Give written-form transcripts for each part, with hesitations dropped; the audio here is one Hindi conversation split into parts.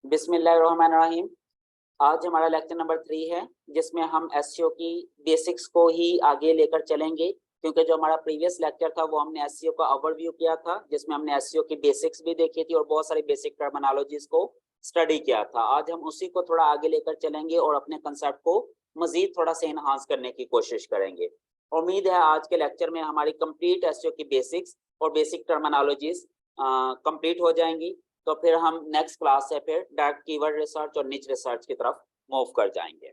बिस्मिल्लाहिर्रहमानिर्रहीम। आज हमारा लेक्चर नंबर 3 है, जिसमें हम एसईओ की बेसिक्स को ही आगे लेकर चलेंगे। क्योंकि जो हमारा प्रीवियस लेक्चर था वो हमने एसईओ का ओवरव्यू किया था, जिसमें हमने एसईओ की बेसिक्स भी देखी थी और बहुत सारी बेसिक टर्मिनोलॉजीज को स्टडी किया था। आज हम उसी को थोड़ा आगे लेकर चलेंगे और अपने कंसेप्ट को मजीद थोड़ा सा इनहांस करने की कोशिश करेंगे। उम्मीद है आज के लेक्चर में हमारी कंप्लीट एसईओ की बेसिक्स और बेसिक टर्मिनोलॉजीज कंप्लीट हो जाएंगी। तो फिर हम नेक्स्ट क्लास से फिर डायरेक्ट कीवर्ड रिसर्च और निच रिसर्च की तरफ मूव कर जाएंगे।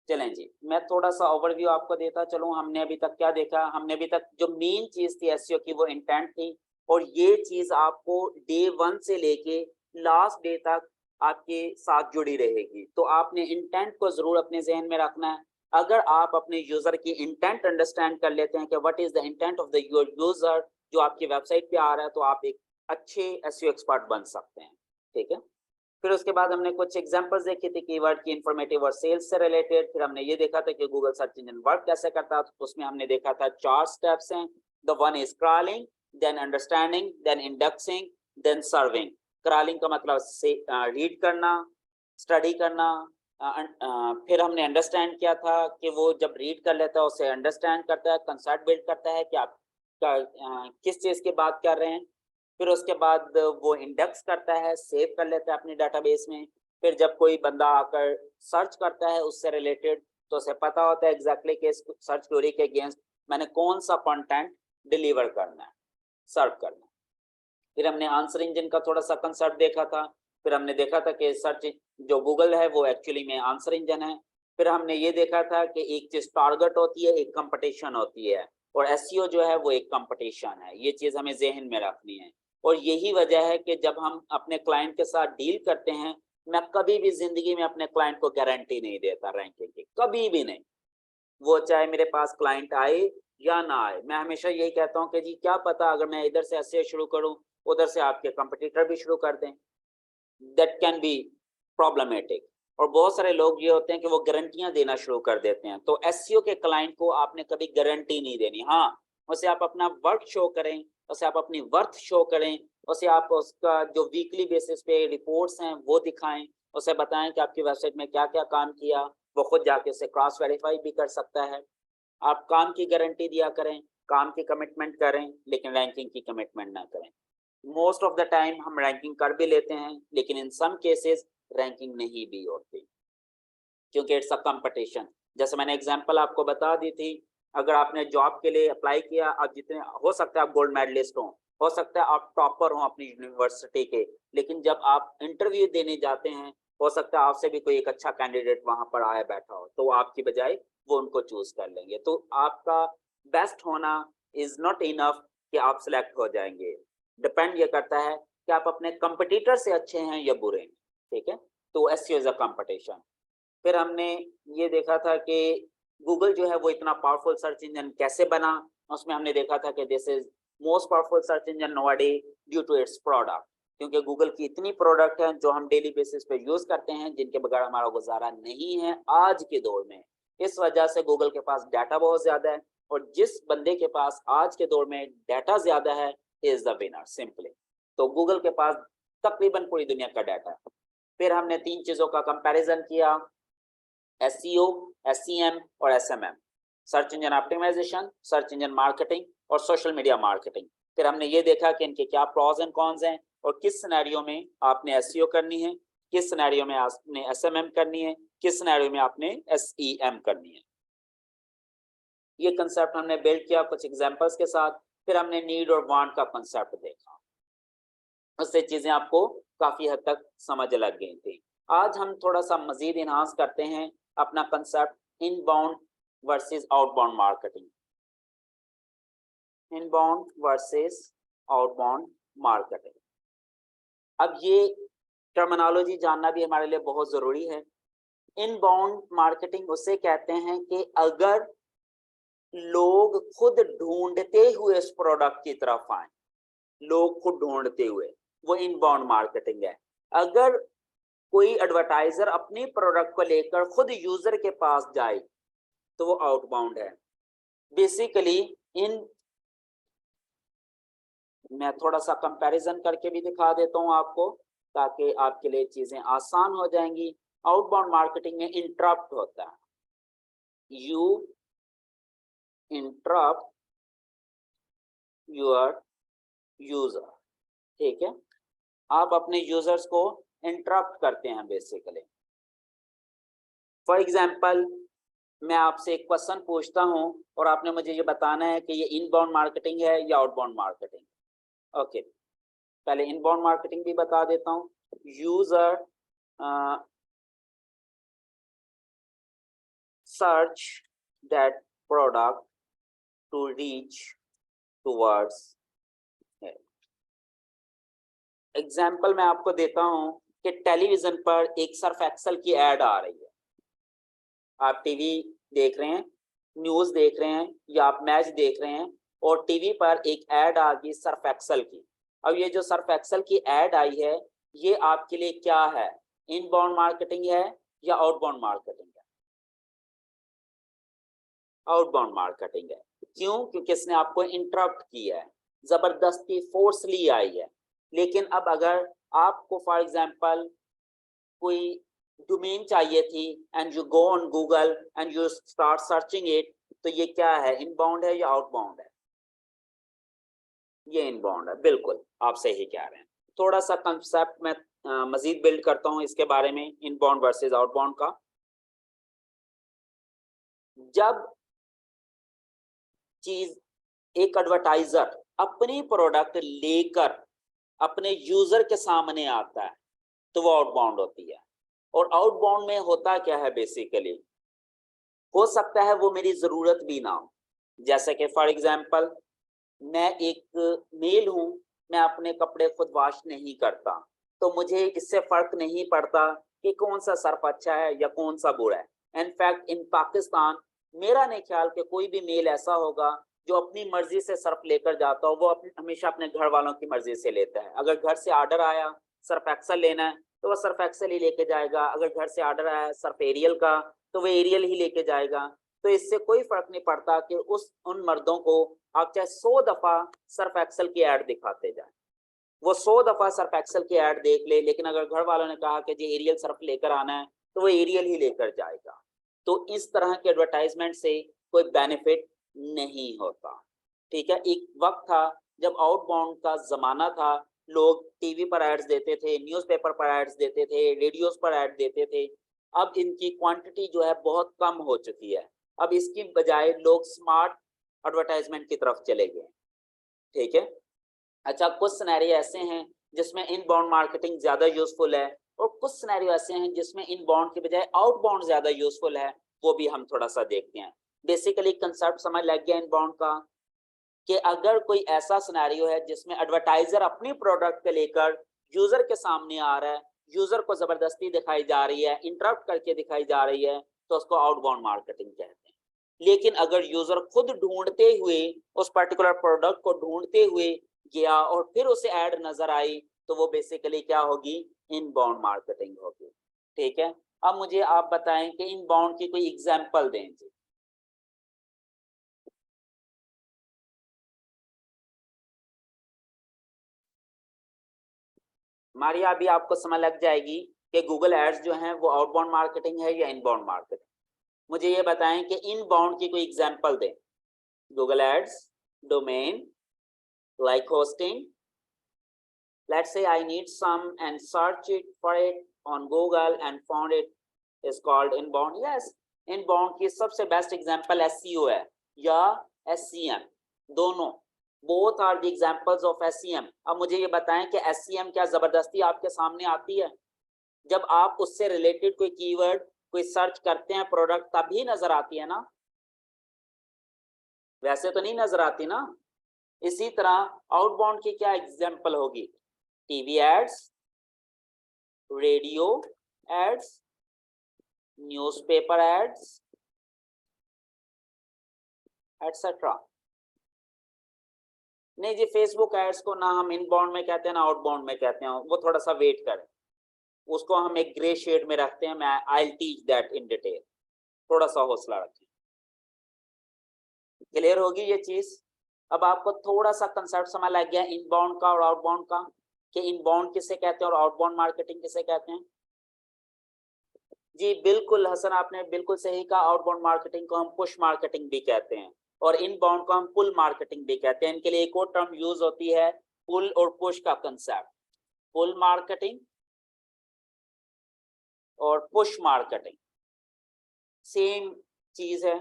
चलें जी, मैं थोड़ा सा ओवरव्यू आपको देता चलूं। हमने अभी तक क्या देखा? हमने अभी तक जो मेन चीज थी एसईओ की वो इंटेंट थी, और ये चीज आपको डे 1 से लेके लास्ट डे तक आपके साथ जुड़ी रहेगी। तो आपने इंटेंट को जरूर अपने जहन में रखना है। अगर आप अपने यूजर की इंटेंट अंडरस्टैंड कर लेते हैं कि what is the intent of the your user जो आपकी वेबसाइट पे आ रहा है, तो आप एक अच्छे एसईओ एक्सपर्ट बन सकते हैं। ठीक है। फिर उसके बाद हमने कुछ एग्जांपल्स देखी थी कीवर्ड की, इंफॉर्मेटिव और सेल्स से रिलेटेड। फिर हमने ये देखा था कि गूगल सर्च इंजन वर्क कैसे करता है, तो उसमें हमने देखा था 4 स्टेप्स हैं। The one is crawling, then understanding, then indexing, then serving. Crawling का मतलब से रीड करना, स्टडी करना। फिर हमने अंडरस्टैंड किया था कि वो जब रीड कर लेता है उसे अंडरस्टैंड करता है, कंसेप्ट बिल्ड करता है कि आप किस चीज की बात कर रहे हैं। फिर उसके बाद वो इंडेक्स करता है, सेव कर लेता है अपने डाटाबेस में। फिर जब कोई बंदा आकर सर्च करता है उससे रिलेटेड, तो उसे पता होता है एग्जैक्टली कि इस सर्च क्वेरी के अगेंस्ट मैंने कौन सा कंटेंट डिलीवर करना है, सर्व करना है। फिर हमने आंसर इंजन का थोड़ा सा कंसेप्ट देखा था। फिर हमने देखा था कि सर्च जो गूगल है वो एक्चुअली में आंसर इंजन है। फिर हमने ये देखा था कि एक चीज टारगेट होती है, एक कंपटीशन होती है, और एसईओ जो है वो एक कंपटीशन है। ये चीज हमें जहन में रखनी है। और यही वजह है कि जब हम अपने क्लाइंट के साथ डील करते हैं, मैं कभी भी जिंदगी में अपने क्लाइंट को गारंटी नहीं देता रैंकिंग की, कभी भी नहीं। वो चाहे मेरे पास क्लाइंट आए या ना आए, मैं हमेशा यही कहता हूँ कि जी क्या पता अगर मैं इधर से एसईओ शुरू करूँ, उधर से आपके कंपटीटर भी शुरू कर दें। That can be problematic. और बहुत सारे लोग ये होते हैं कि वो गारंटियां देना शुरू कर देते हैं। तो एसईओ के क्लाइंट को आपने कभी गारंटी नहीं देनी। हाँ, उसे आप अपना वर्क शो करें, उसे आप अपनी वर्थ शो करें, उसे आप उसका जो वीकली बेसिस पे रिपोर्ट्स हैं वो दिखाएं, उसे बताएं कि आपकी वेबसाइट में क्या क्या काम किया। वो खुद जाके उसे क्रॉस वेरीफाई भी कर सकता है। आप काम की गारंटी दिया करें, काम की कमिटमेंट करें, लेकिन रैंकिंग की कमिटमेंट ना करें। मोस्ट ऑफ द टाइम हम रैंकिंग कर भी लेते हैं, लेकिन इन सम केसेस रैंकिंग नहीं भी होती, क्योंकि इट्स अ कंपटीशन। जैसे मैंने एग्जांपल आपको बता दी थी, अगर आपने जॉब के लिए अप्लाई किया, आप जितने हो सकता है आप गोल्ड मेडलिस्ट हो सकता है आप टॉपर हो अपनी यूनिवर्सिटी के, लेकिन जब आप इंटरव्यू देने जाते हैं, हो सकता है आपसे भी कोई एक अच्छा कैंडिडेट वहां पर आया बैठा हो, तो आपकी बजाय वो उनको चूज कर लेंगे। तो आपका बेस्ट होना इज नॉट इनफ कि आप सिलेक्ट हो जाएंगे। डिपेंड ये करता है कि आप अपने कंपटीटर से अच्छे हैं या बुरे हैं। ठीक है। तो एसईओ इज अ कंपटीशन। फिर हमने ये देखा था कि गूगल जो है वो इतना पावरफुल सर्च इंजन कैसे बना। उसमें हमने देखा था कि this is most powerful search engine nowadays due to its product. क्योंकि गूगल की इतनी प्रोडक्ट हैं जो हम डेली बेसिस पे यूज करते हैं, जिनके बगैर हमारा गुजारा नहीं है आज के दौर में। इस वजह से गूगल के पास डाटा बहुत ज्यादा है, और जिस बंदे के पास आज के दौर में डाटा ज्यादा है इज द विनर सिंपली। तो गूगल के पास तकरीबन पूरी दुनिया का डाटा है। फिर हमने 3 चीजों का कंपैरिजन किया, एसईओ, एसईएम और SMM. Search engine optimisation, search engine marketing और सोशल मीडिया मार्केटिंग। फिर हमने ये देखा कि इनके क्या प्रोज एंड कॉन्स हैं, और किस सिनेरियो में आपने एसईओ करनी है, किस सिनेरियो में आपने एसएमएम करनी है, किस सिनेरियो में आपने एसईएम करनी है। ये कंसेप्ट हमने बिल्ड किया कुछ एग्जांपल्स के साथ। फिर हमने नीड और वांट का कंसेप्ट देखा, उससे चीजें आपको काफी हद तक समझ लग गई थी। आज हम थोड़ा सा मजीद इनहांस करते हैं अपना concept inbound versus outbound marketing. Inbound versus outbound marketing. अब ये टर्मिनोलॉजी जानना भी हमारे लिए बहुत जरूरी है। इनबाउंड मार्केटिंग उसे कहते हैं कि अगर लोग खुद ढूंढते हुए इस प्रोडक्ट की तरफ आए, लोग खुद ढूंढते हुए, वो इनबाउंड मार्केटिंग है। अगर कोई एडवर्टाइजर अपनी प्रोडक्ट को लेकर खुद यूजर के पास जाए तो वो आउटबाउंड है। बेसिकली इन मैं थोड़ा सा कंपैरिजन करके भी दिखा देता हूं आपको, ताकि आपके लिए चीजें आसान हो जाएंगी। आउटबाउंड मार्केटिंग में इंटरप्ट होता है, यू इंटरप्ट योर यूजर, ठीक है, आप अपने यूजर्स को इंटरप्ट करते हैं बेसिकली। फॉर एग्जाम्पल, मैं आपसे एक क्वेश्चन पूछता हूं और आपने मुझे ये बताना है कि ये इनबाउंड मार्केटिंग है या आउटबाउंड मार्केटिंग। ओके, पहले इनबाउंड मार्केटिंग भी बता देता हूं। User search that product to reach towards. Example मैं आपको देता हूं कि टेलीविजन पर एक सर्फ एक्सल की एड आ रही है, आप टीवी देख रहे हैं, न्यूज देख रहे हैं या आप मैच देख रहे हैं और टीवी पर एक ऐड आ गई सर्फ एक्सल की। अब ये जो सर्फ एक्सल की ऐड आई है, ये आपके लिए क्या है, इनबाउंड मार्केटिंग है या आउटबाउंड मार्केटिंग है? आउटबाउंड मार्केटिंग है। क्यों? क्योंकि इसने आपको इंटरप्ट किया है, जबरदस्ती फोर्सली आई है। लेकिन अब अगर आपको फॉर एग्जांपल कोई डोमेन चाहिए थी and you go on Google and you start searching it, तो ये क्या है, इनबाउंड है या आउटबाउंड है? ये इनबाउंड है, बिल्कुल आप सही कह रहे हैं। थोड़ा सा कंसेप्ट में मजीद बिल्ड करता हूं इसके बारे में, इनबाउंड वर्सेस आउटबाउंड का। जब चीज एक एडवर्टाइजर अपनी प्रोडक्ट लेकर अपने यूजर के सामने आता है तो वो आउटबाउंड होती है। और आउटबाउंड में होता क्या है बेसिकली, हो सकता है वो मेरी जरूरत भी ना हो। जैसे कि फॉर एग्जांपल, मैं एक मेल हूं, मैं अपने कपड़े खुद वॉश नहीं करता, तो मुझे इससे फर्क नहीं पड़ता कि कौन सा सर्फ अच्छा है या कौन सा बुरा है। इनफैक्ट इन पाकिस्तान मेरा नहीं ख्याल कि कोई भी मेल ऐसा होगा जो अपनी मर्जी से सर्फ लेकर जाता हो, वो हमेशा अपने घर वालों की मर्जी से लेता है। अगर घर से ऑर्डर आया सर्फ एक्सल लेना है तो वह सर्फ एक्सल ही लेके जाएगा, अगर घर से ऑर्डर आया सर्फ एरियल का तो वह एरियल ही लेके जाएगा। तो इससे कोई फर्क नहीं पड़ता कि उन मर्दों को आप चाहे 100 दफा सर्फ एक्सल की ऐड दिखाते जाए, वो 100 दफा सर्फ एक्सल की ऐड देख ले, लेकिन अगर घर वालों ने कहा कि जी एरियल सर्फ लेकर आना है तो वो एरियल ही लेकर जाएगा। तो इस तरह के एडवर्टाइजमेंट से कोई बेनिफिट नहीं होता। ठीक है, एक वक्त था जब आउटबाउंड का जमाना था, लोग टीवी पर एड्स देते थे, न्यूज़पेपर पर एड्स देते थे, रेडियोस पर एड देते थे। अब इनकी क्वांटिटी जो है बहुत कम हो चुकी है। अब इसकी बजाय लोग स्मार्ट एडवर्टाइजमेंट की तरफ चले गए। ठीक है, अच्छा, कुछ सिनेरियो ऐसे हैं जिसमें इनबाउंड मार्केटिंग ज्यादा यूजफुल है और कुछ सिनेरियो ऐसे हैं जिसमें इनबाउंड के बजाय आउटबाउंड ज्यादा यूजफुल है, वो भी हम थोड़ा सा देखते हैं। बेसिकली कंसेप्ट समझ लग गया इनबाउंड का, कि अगर कोई ऐसा सिनेरियो है जिसमें एडवर्टाइजर अपनी प्रोडक्ट को लेकर यूजर के सामने आ रहा है, यूजर को जबरदस्ती दिखाई जा रही है, इंटरप्ट करके दिखाई जा रही है, तो उसको आउटबाउंड मार्केटिंग कहते हैं। लेकिन अगर यूजर खुद ढूंढते हुए उस पर्टिकुलर प्रोडक्ट को ढूंढते हुए गया और फिर उसे ऐड नजर आई, तो वो बेसिकली क्या होगी, इनबाउंड मार्केटिंग होगी। ठीक है, अब मुझे आप बताएं कि इनबाउंड की कोई एग्जांपल दें जी। मारिया, अभी आपको समझ लग जाएगी कि गूगल एड्स जो हैं वो आउटबाउंड मार्केटिंग है या इनबाउंड मार्केटिंग। मुझे ये बताएं कि इनबाउंड की कोई एग्जांपल दें। Google ads, domain, like hosting. Let's say I need some and search it for it on Google and found it is called inbound. Yes, inbound की सबसे बेस्ट एग्जांपल SEO है या SCM, दोनों, both are the examples of SCM। अब मुझे ये बताएं कि SCM क्या जबरदस्ती आपके सामने आती है? जब आप उससे रिलेटेड कोई कीवर्ड, कोई सर्च करते हैं प्रोडक्ट, तभी नजर आती है ना, वैसे तो नहीं नजर आती ना। इसी तरह आउटबाउंड की क्या एग्जांपल होगी, TV ads, radio ads, newspaper ads, etcetera. नहीं जी, फेसबुक एड्स को ना हम इनबाउंड में कहते हैं ना आउटबाउंड में कहते हैं, वो थोड़ा सा वेट करें, उसको हम एक ग्रे शेड में रखते हैं। मैं I will teach that in detail, थोड़ा सा हौसला रखें। क्लियर होगी ये चीज? अब आपको थोड़ा सा कंसेप्ट समझ लग गया इनबाउंड का और आउटबाउंड का। कि इनबाउंड किसे कहते हैं और आउटबाउंड मार्केटिंग किसे कहते हैं? जी बिल्कुल हसन, आपने बिल्कुल सही कहा। आउटबाउंड मार्केटिंग को हम पुश मार्केटिंग भी कहते हैं और इनबाउंड को हम पुल मार्केटिंग भी कहते हैं। इनके लिए एक और टर्म यूज होती है, पुल और पुश का कंसेप्ट। पुल मार्केटिंग और पुश मार्केटिंग सेम चीज है।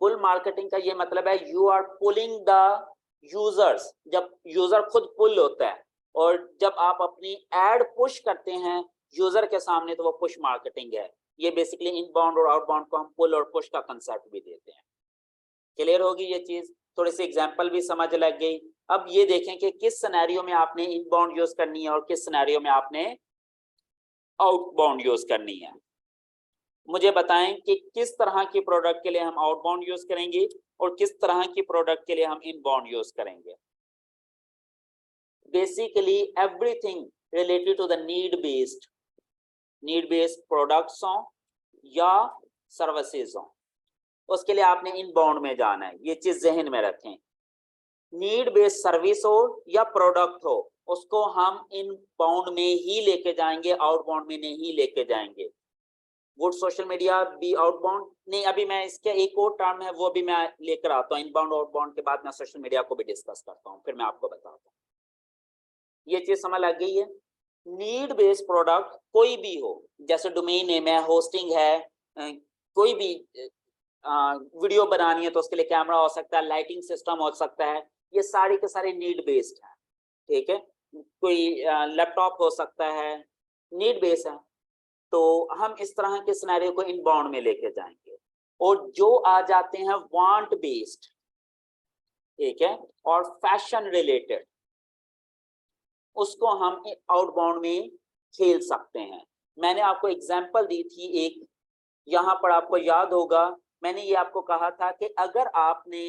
पुल मार्केटिंग का ये मतलब है you are pulling the users, जब यूजर खुद पुल होता है, और जब आप अपनी एड पुश करते हैं यूजर के सामने तो वो पुश मार्केटिंग है। ये बेसिकली इनबाउंड और आउटबाउंड को हम पुल और पुश का कंसेप्ट भी देते हैं। क्लियर होगी ये चीज? थोड़ी सी एग्जांपल भी समझ लग गई। अब ये देखें कि किस सिनेरियो में आपने इनबाउंड यूज करनी है और किस सिनेरियो में आपने आउटबाउंड यूज करनी है। मुझे बताएं कि किस तरह की प्रोडक्ट के लिए हम आउटबाउंड यूज करेंगे और किस तरह की प्रोडक्ट के लिए हम इनबाउंड यूज करेंगे। Basically everything related to the need based products हो या सर्विसेज हो, उसके लिए आपने इनबाउंड में जाना है। ये चीज जहन में रखें। नीड बेस्ड सर्विस हो या प्रोडक्ट हो, उसको हम इनबाउंड में ही लेके जाएंगे, आउटबाउंड में नहीं लेके जाएंगे। Would social media be outbound? नहीं, अभी मैं इसके एक और टर्म है वो भी मैं लेकर आता हूँ। इनबाउंड आउटबाउंड के बाद मैं सोशल मीडिया को भी डिस्कस करता हूँ, फिर मैं आपको बताता हूँ। ये चीज समझ लग गई है? नीड बेस्ड प्रोडक्ट कोई भी हो, जैसे डोमेन नेम है, होस्टिंग है, कोई भी वीडियो बनानी है तो उसके लिए कैमरा हो सकता है, लाइटिंग सिस्टम हो सकता है, ये सारे के सारे नीड बेस्ड है। ठीक है, कोई लैपटॉप हो सकता है, नीड बेस्ड है। तो हम इस तरह के सिनेरियो को इनबाउंड में लेके जाएंगे। और जो आ जाते हैं वांट बेस्ड, ठीक है, और फैशन रिलेटेड, उसको हम आउटबाउंड में खेल सकते हैं। मैंने आपको एग्जांपल दी थी एक, यहां पर आपको याद होगा मैंने ये आपको कहा था कि अगर आपने,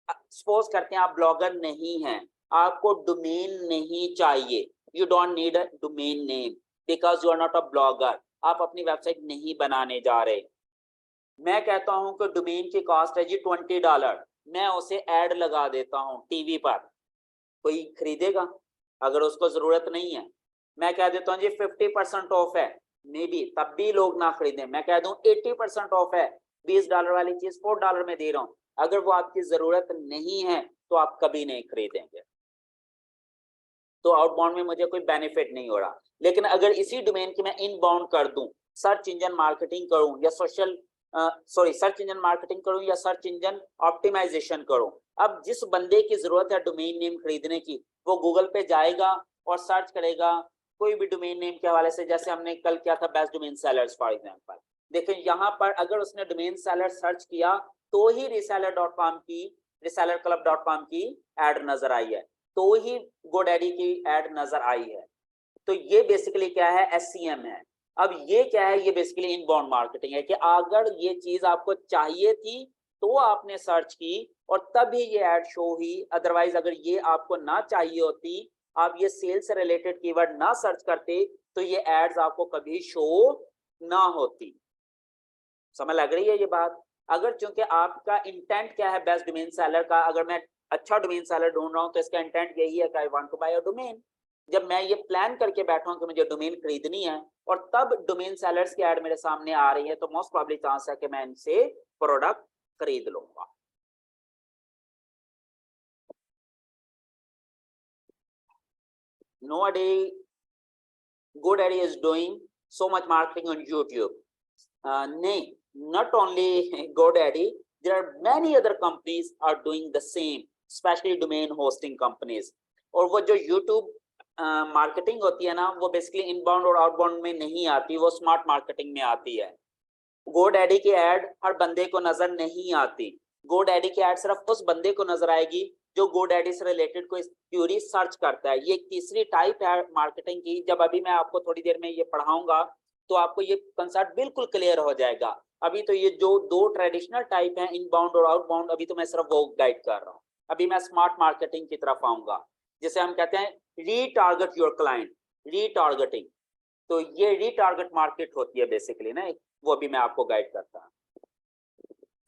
सपोज करते हैं आप ब्लॉगर नहीं हैं, आपको डोमेन नहीं चाहिए, you don't need a domain name because you are not a blogger, आप अपनी वेबसाइट नहीं बनाने जा रहे। मैं कहता हूं कि डोमेन की कॉस्ट है जी $20, मैं उसे ऐड लगा देता हूं टीवी पर, कोई खरीदेगा? अगर उसको जरूरत नहीं है, मैं कह देता हूँ जी 50% ऑफ है, मे बी तब भी लोग ना खरीदें। मैं कह दूं 80% ऑफ है, $20 वाली चीज $4 में दे रहा हूं, अगर वो आपकी जरूरत नहीं है तो आप कभी नहीं खरीदेंगे। तो आउटबाउंड में मुझे कोई बेनिफिट नहीं हो रहा। लेकिन अगर इसी डोमेन की मैं इनबाउंड कर दूं, सर्च इंजन मार्केटिंग करूं या सर्च इंजन मार्केटिंग करूं या सर्च इंजन ऑप्टिमाइजेशन करूं, अब जिस बंदे की जरूरत है डोमेन नेम खरीदने की, वो गूगल पे जाएगा और सर्च करेगा कोई भी डोमेन नेम के हवाले से, जैसे हमने कल किया था best domain sellers for example. देखिए यहाँ पर अगर उसने डोमेन सेलर सर्च किया तो ही resellerclub.com की एड नजर आई है, तो ही GoDaddy की एड नजर आई है। तो ये बेसिकली क्या है? SCM है। अब ये क्या है? ये बेसिकली इनबाउंड मार्केटिंग है कि अगर ये चीज आपको चाहिए थी तो आपने सर्च की और तभी ये एड शो हुई, अदरवाइज अगर ये आपको ना चाहिए होती, आप ये सेल से रिलेटेड कीवर्ड ना सर्च करते, तो ये एड्स आपको कभी शो ना होती। समझ लग रही है ये बात? अगर चूंकि आपका इंटेंट क्या है बेस्ट डोमेन सेलर का, अगर मैं अच्छा डोमेन सेलर ढूंढ रहा हूं तो इसका इंटेंट यही है कि I want to buy a domain. जब मैं ये प्लान करके बैठा हूं कि मुझे डोमेन खरीदनी है और तब डोमेन सेलर्स की एड मेरे सामने आ रही है, तो मोस्ट प्रोबेबली चांस है कि मैं इनसे प्रोडक्ट खरीद लूंगा। Nowadays, GoDaddy is doing so much marketing on YouTube. नहीं, not only GoDaddy, there are many other companies are doing the same, especially domain hosting companies. और वो जो YouTube मार्केटिंग होती है ना, वो बेसिकली इनबाउंड और आउटबाउंड में नहीं आती, वो स्मार्ट मार्केटिंग में आती है। GoDaddy की एड हर बंदे को नजर नहीं आती। GoDaddy की एड सिर्फ उस बंदे को नजर आएगी जो GoDaddy से रिलेटेड कोई क्यूरी सर्च करता है। ये एक तीसरी टाइप है मार्केटिंग की। जब अभी मैं आपको थोड़ी देर में ये पढ़ाऊंगा तो आपको ये कंसेप्ट बिल्कुल क्लियर हो जाएगा। अभी तो ये जो दो ट्रेडिशनल टाइप हैं इनबाउंड और आउटबाउंड, अभी तो मैं सिर्फ वो गाइड कर रहा हूँ। अभी मैं स्मार्ट मार्केटिंग की तरफ आऊंगा, जिसे हम कहते हैं रीटारगेट योर क्लाइंट, रीटारगेटिंग। तो ये रीटारगेट मार्केट होती है बेसिकली ना, वो भी मैं आपको गाइड करता हूँ।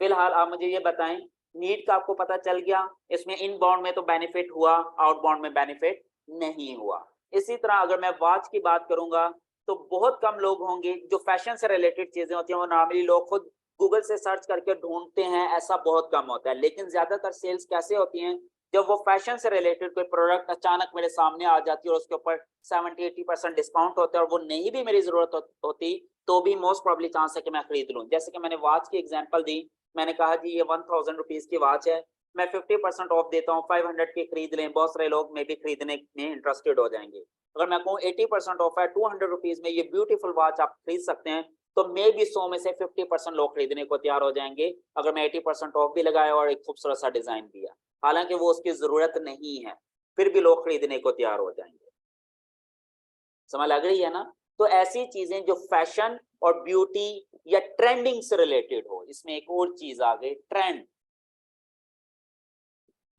फिलहाल आप मुझे ये बताएं नीड का आपको पता चल गया, इसमें इनबाउंड में तो बेनिफिट हुआ, आउटबाउंड में बेनिफिट नहीं हुआ। इसी तरह अगर मैं वॉच की बात करूंगा तो बहुत कम लोग होंगे जो फैशन से रिलेटेड चीजें होती हैं वो नॉर्मली लोग खुद गूगल से सर्च करके ढूंढते हैं, ऐसा बहुत कम होता है। लेकिन ज्यादातर सेल्स कैसे होती हैं, जब वो फैशन से रिलेटेड कोई प्रोडक्ट अचानक मेरे सामने आ जाती है और उसके ऊपर 70-80% डिस्काउंट होता है और वो नहीं भी मेरी जरूरत होती तो भी मोस्ट प्रॉब्ली चांस है कि मैं खरीद लूं। जैसे कि मैंने वॉच की एग्जांपल दी, मैंने कहा जी ये 1000 रुपीज की वॉच है, मैं 50% ऑफ देता हूँ, 500 की खरीद लें, बहुत सारे लोग मे भी खरीदने में इंटरेस्टेड हो जाएंगे। अगर मैं कहूँ 80% ऑफ है, 200 रुपीज में ये ब्यूटीफुल वॉच आप खरीद सकते हैं, तो मे भी 100 में से 50% लोग खरीदने को तैयार हो जाएंगे अगर मैं 80% ऑफ भी लगाया और एक खूबसूरत सा डिजाइन दिया, हालांकि वो उसकी जरूरत नहीं है, फिर भी लोग खरीदने को तैयार हो जाएंगे। समझ लग रही है ना? तो ऐसी चीजें जो फैशन और ब्यूटी या ट्रेंडिंग से रिलेटेड हो, इसमें एक और चीज आ गई ट्रेंड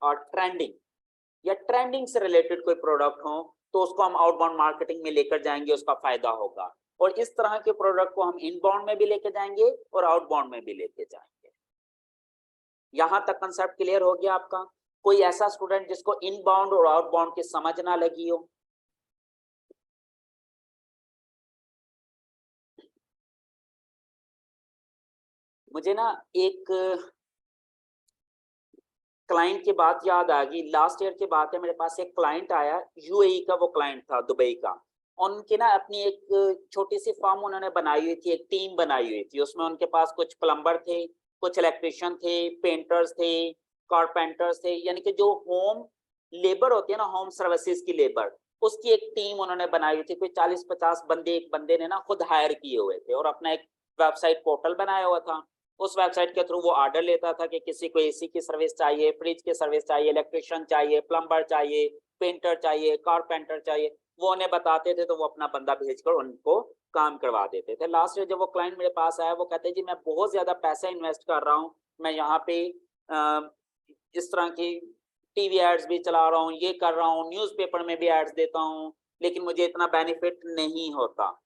और ट्रेंडिंग, या ट्रेंडिंग से रिलेटेड कोई प्रोडक्ट हो तो उसको हम आउटबाउंड मार्केटिंग में लेकर जाएंगे, उसका फायदा होगा। और इस तरह के प्रोडक्ट को हम इनबाउंड में भी लेके जाएंगे और आउटबाउंड में भी लेके जाएंगे। यहां तक कंसेप्ट क्लियर हो गया आपका? कोई ऐसा स्टूडेंट जिसको इनबाउंड और आउटबाउंड की समझ ना लगी हो? मुझे ना एक क्लाइंट की बात याद आ गई, लास्ट ईयर की बात है, मेरे पास एक क्लाइंट आया, यूएई का वो क्लाइंट था, दुबई का। उनकी ना अपनी एक छोटी सी फर्म उन्होंने बनाई हुई थी, एक टीम बनाई हुई थी, उसमें उनके पास कुछ प्लम्बर थे, कुछ इलेक्ट्रिशियन थे, पेंटर्स थे, कारपेंटर्स थे, यानी कि जो होम लेबर होती है ना, होम सर्विसेज की लेबर, उसकी एक टीम उन्होंने बनाई हुई थी। कोई 40-50 बंदे एक बंदे ने ना खुद हायर किए हुए थे और अपना एक वेबसाइट पोर्टल बनाया हुआ था। उस वेबसाइट के थ्रू वो ऑर्डर लेता था कि किसी को एसी की सर्विस चाहिए, फ्रिज की सर्विस चाहिए, इलेक्ट्रिशियन चाहिए, प्लम्बर चाहिए, पेंटर चाहिए, कारपेंटर चाहिए, वो उन्हें बताते थे तो वो अपना बंदा भेजकर उनको काम करवा देते थे। लास्ट ईयर जब वो क्लाइंट मेरे पास आया, वो कहते जी मैं बहुत ज्यादा पैसा इन्वेस्ट कर रहा हूँ, मैं यहाँ पे इस तरह की टीवी एड्स भी चला रहा हूँ, ये कर रहा हूँ, न्यूज़पेपर में भी एड्स देता हूँ, लेकिन मुझे इतना बेनिफिट नहीं होता,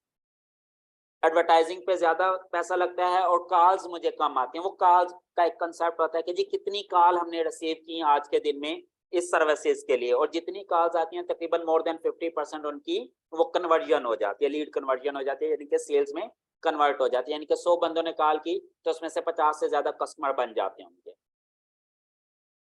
एडवर्टाइजिंग पे ज्यादा पैसा लगता है और कॉल्स मुझे कम आते हैं। वो कॉल्स का एक कंसेप्ट होता है कि जी कितनी कॉल हमने रिसीव की आज के दिन में इस सर्विसेज के लिए, और जितनी कॉल्स आती हैं तकरीबन मोर देन 50% उनकी वो कन्वर्जन हो जाती है, लीड कन्वर्जन हो जाती है, यानी कि सेल्स में कन्वर्ट हो जाती है। यानी कि 100 बंदों ने कॉल की तो उसमें से 50 से ज्यादा कस्टमर बन जाते हैं उनके।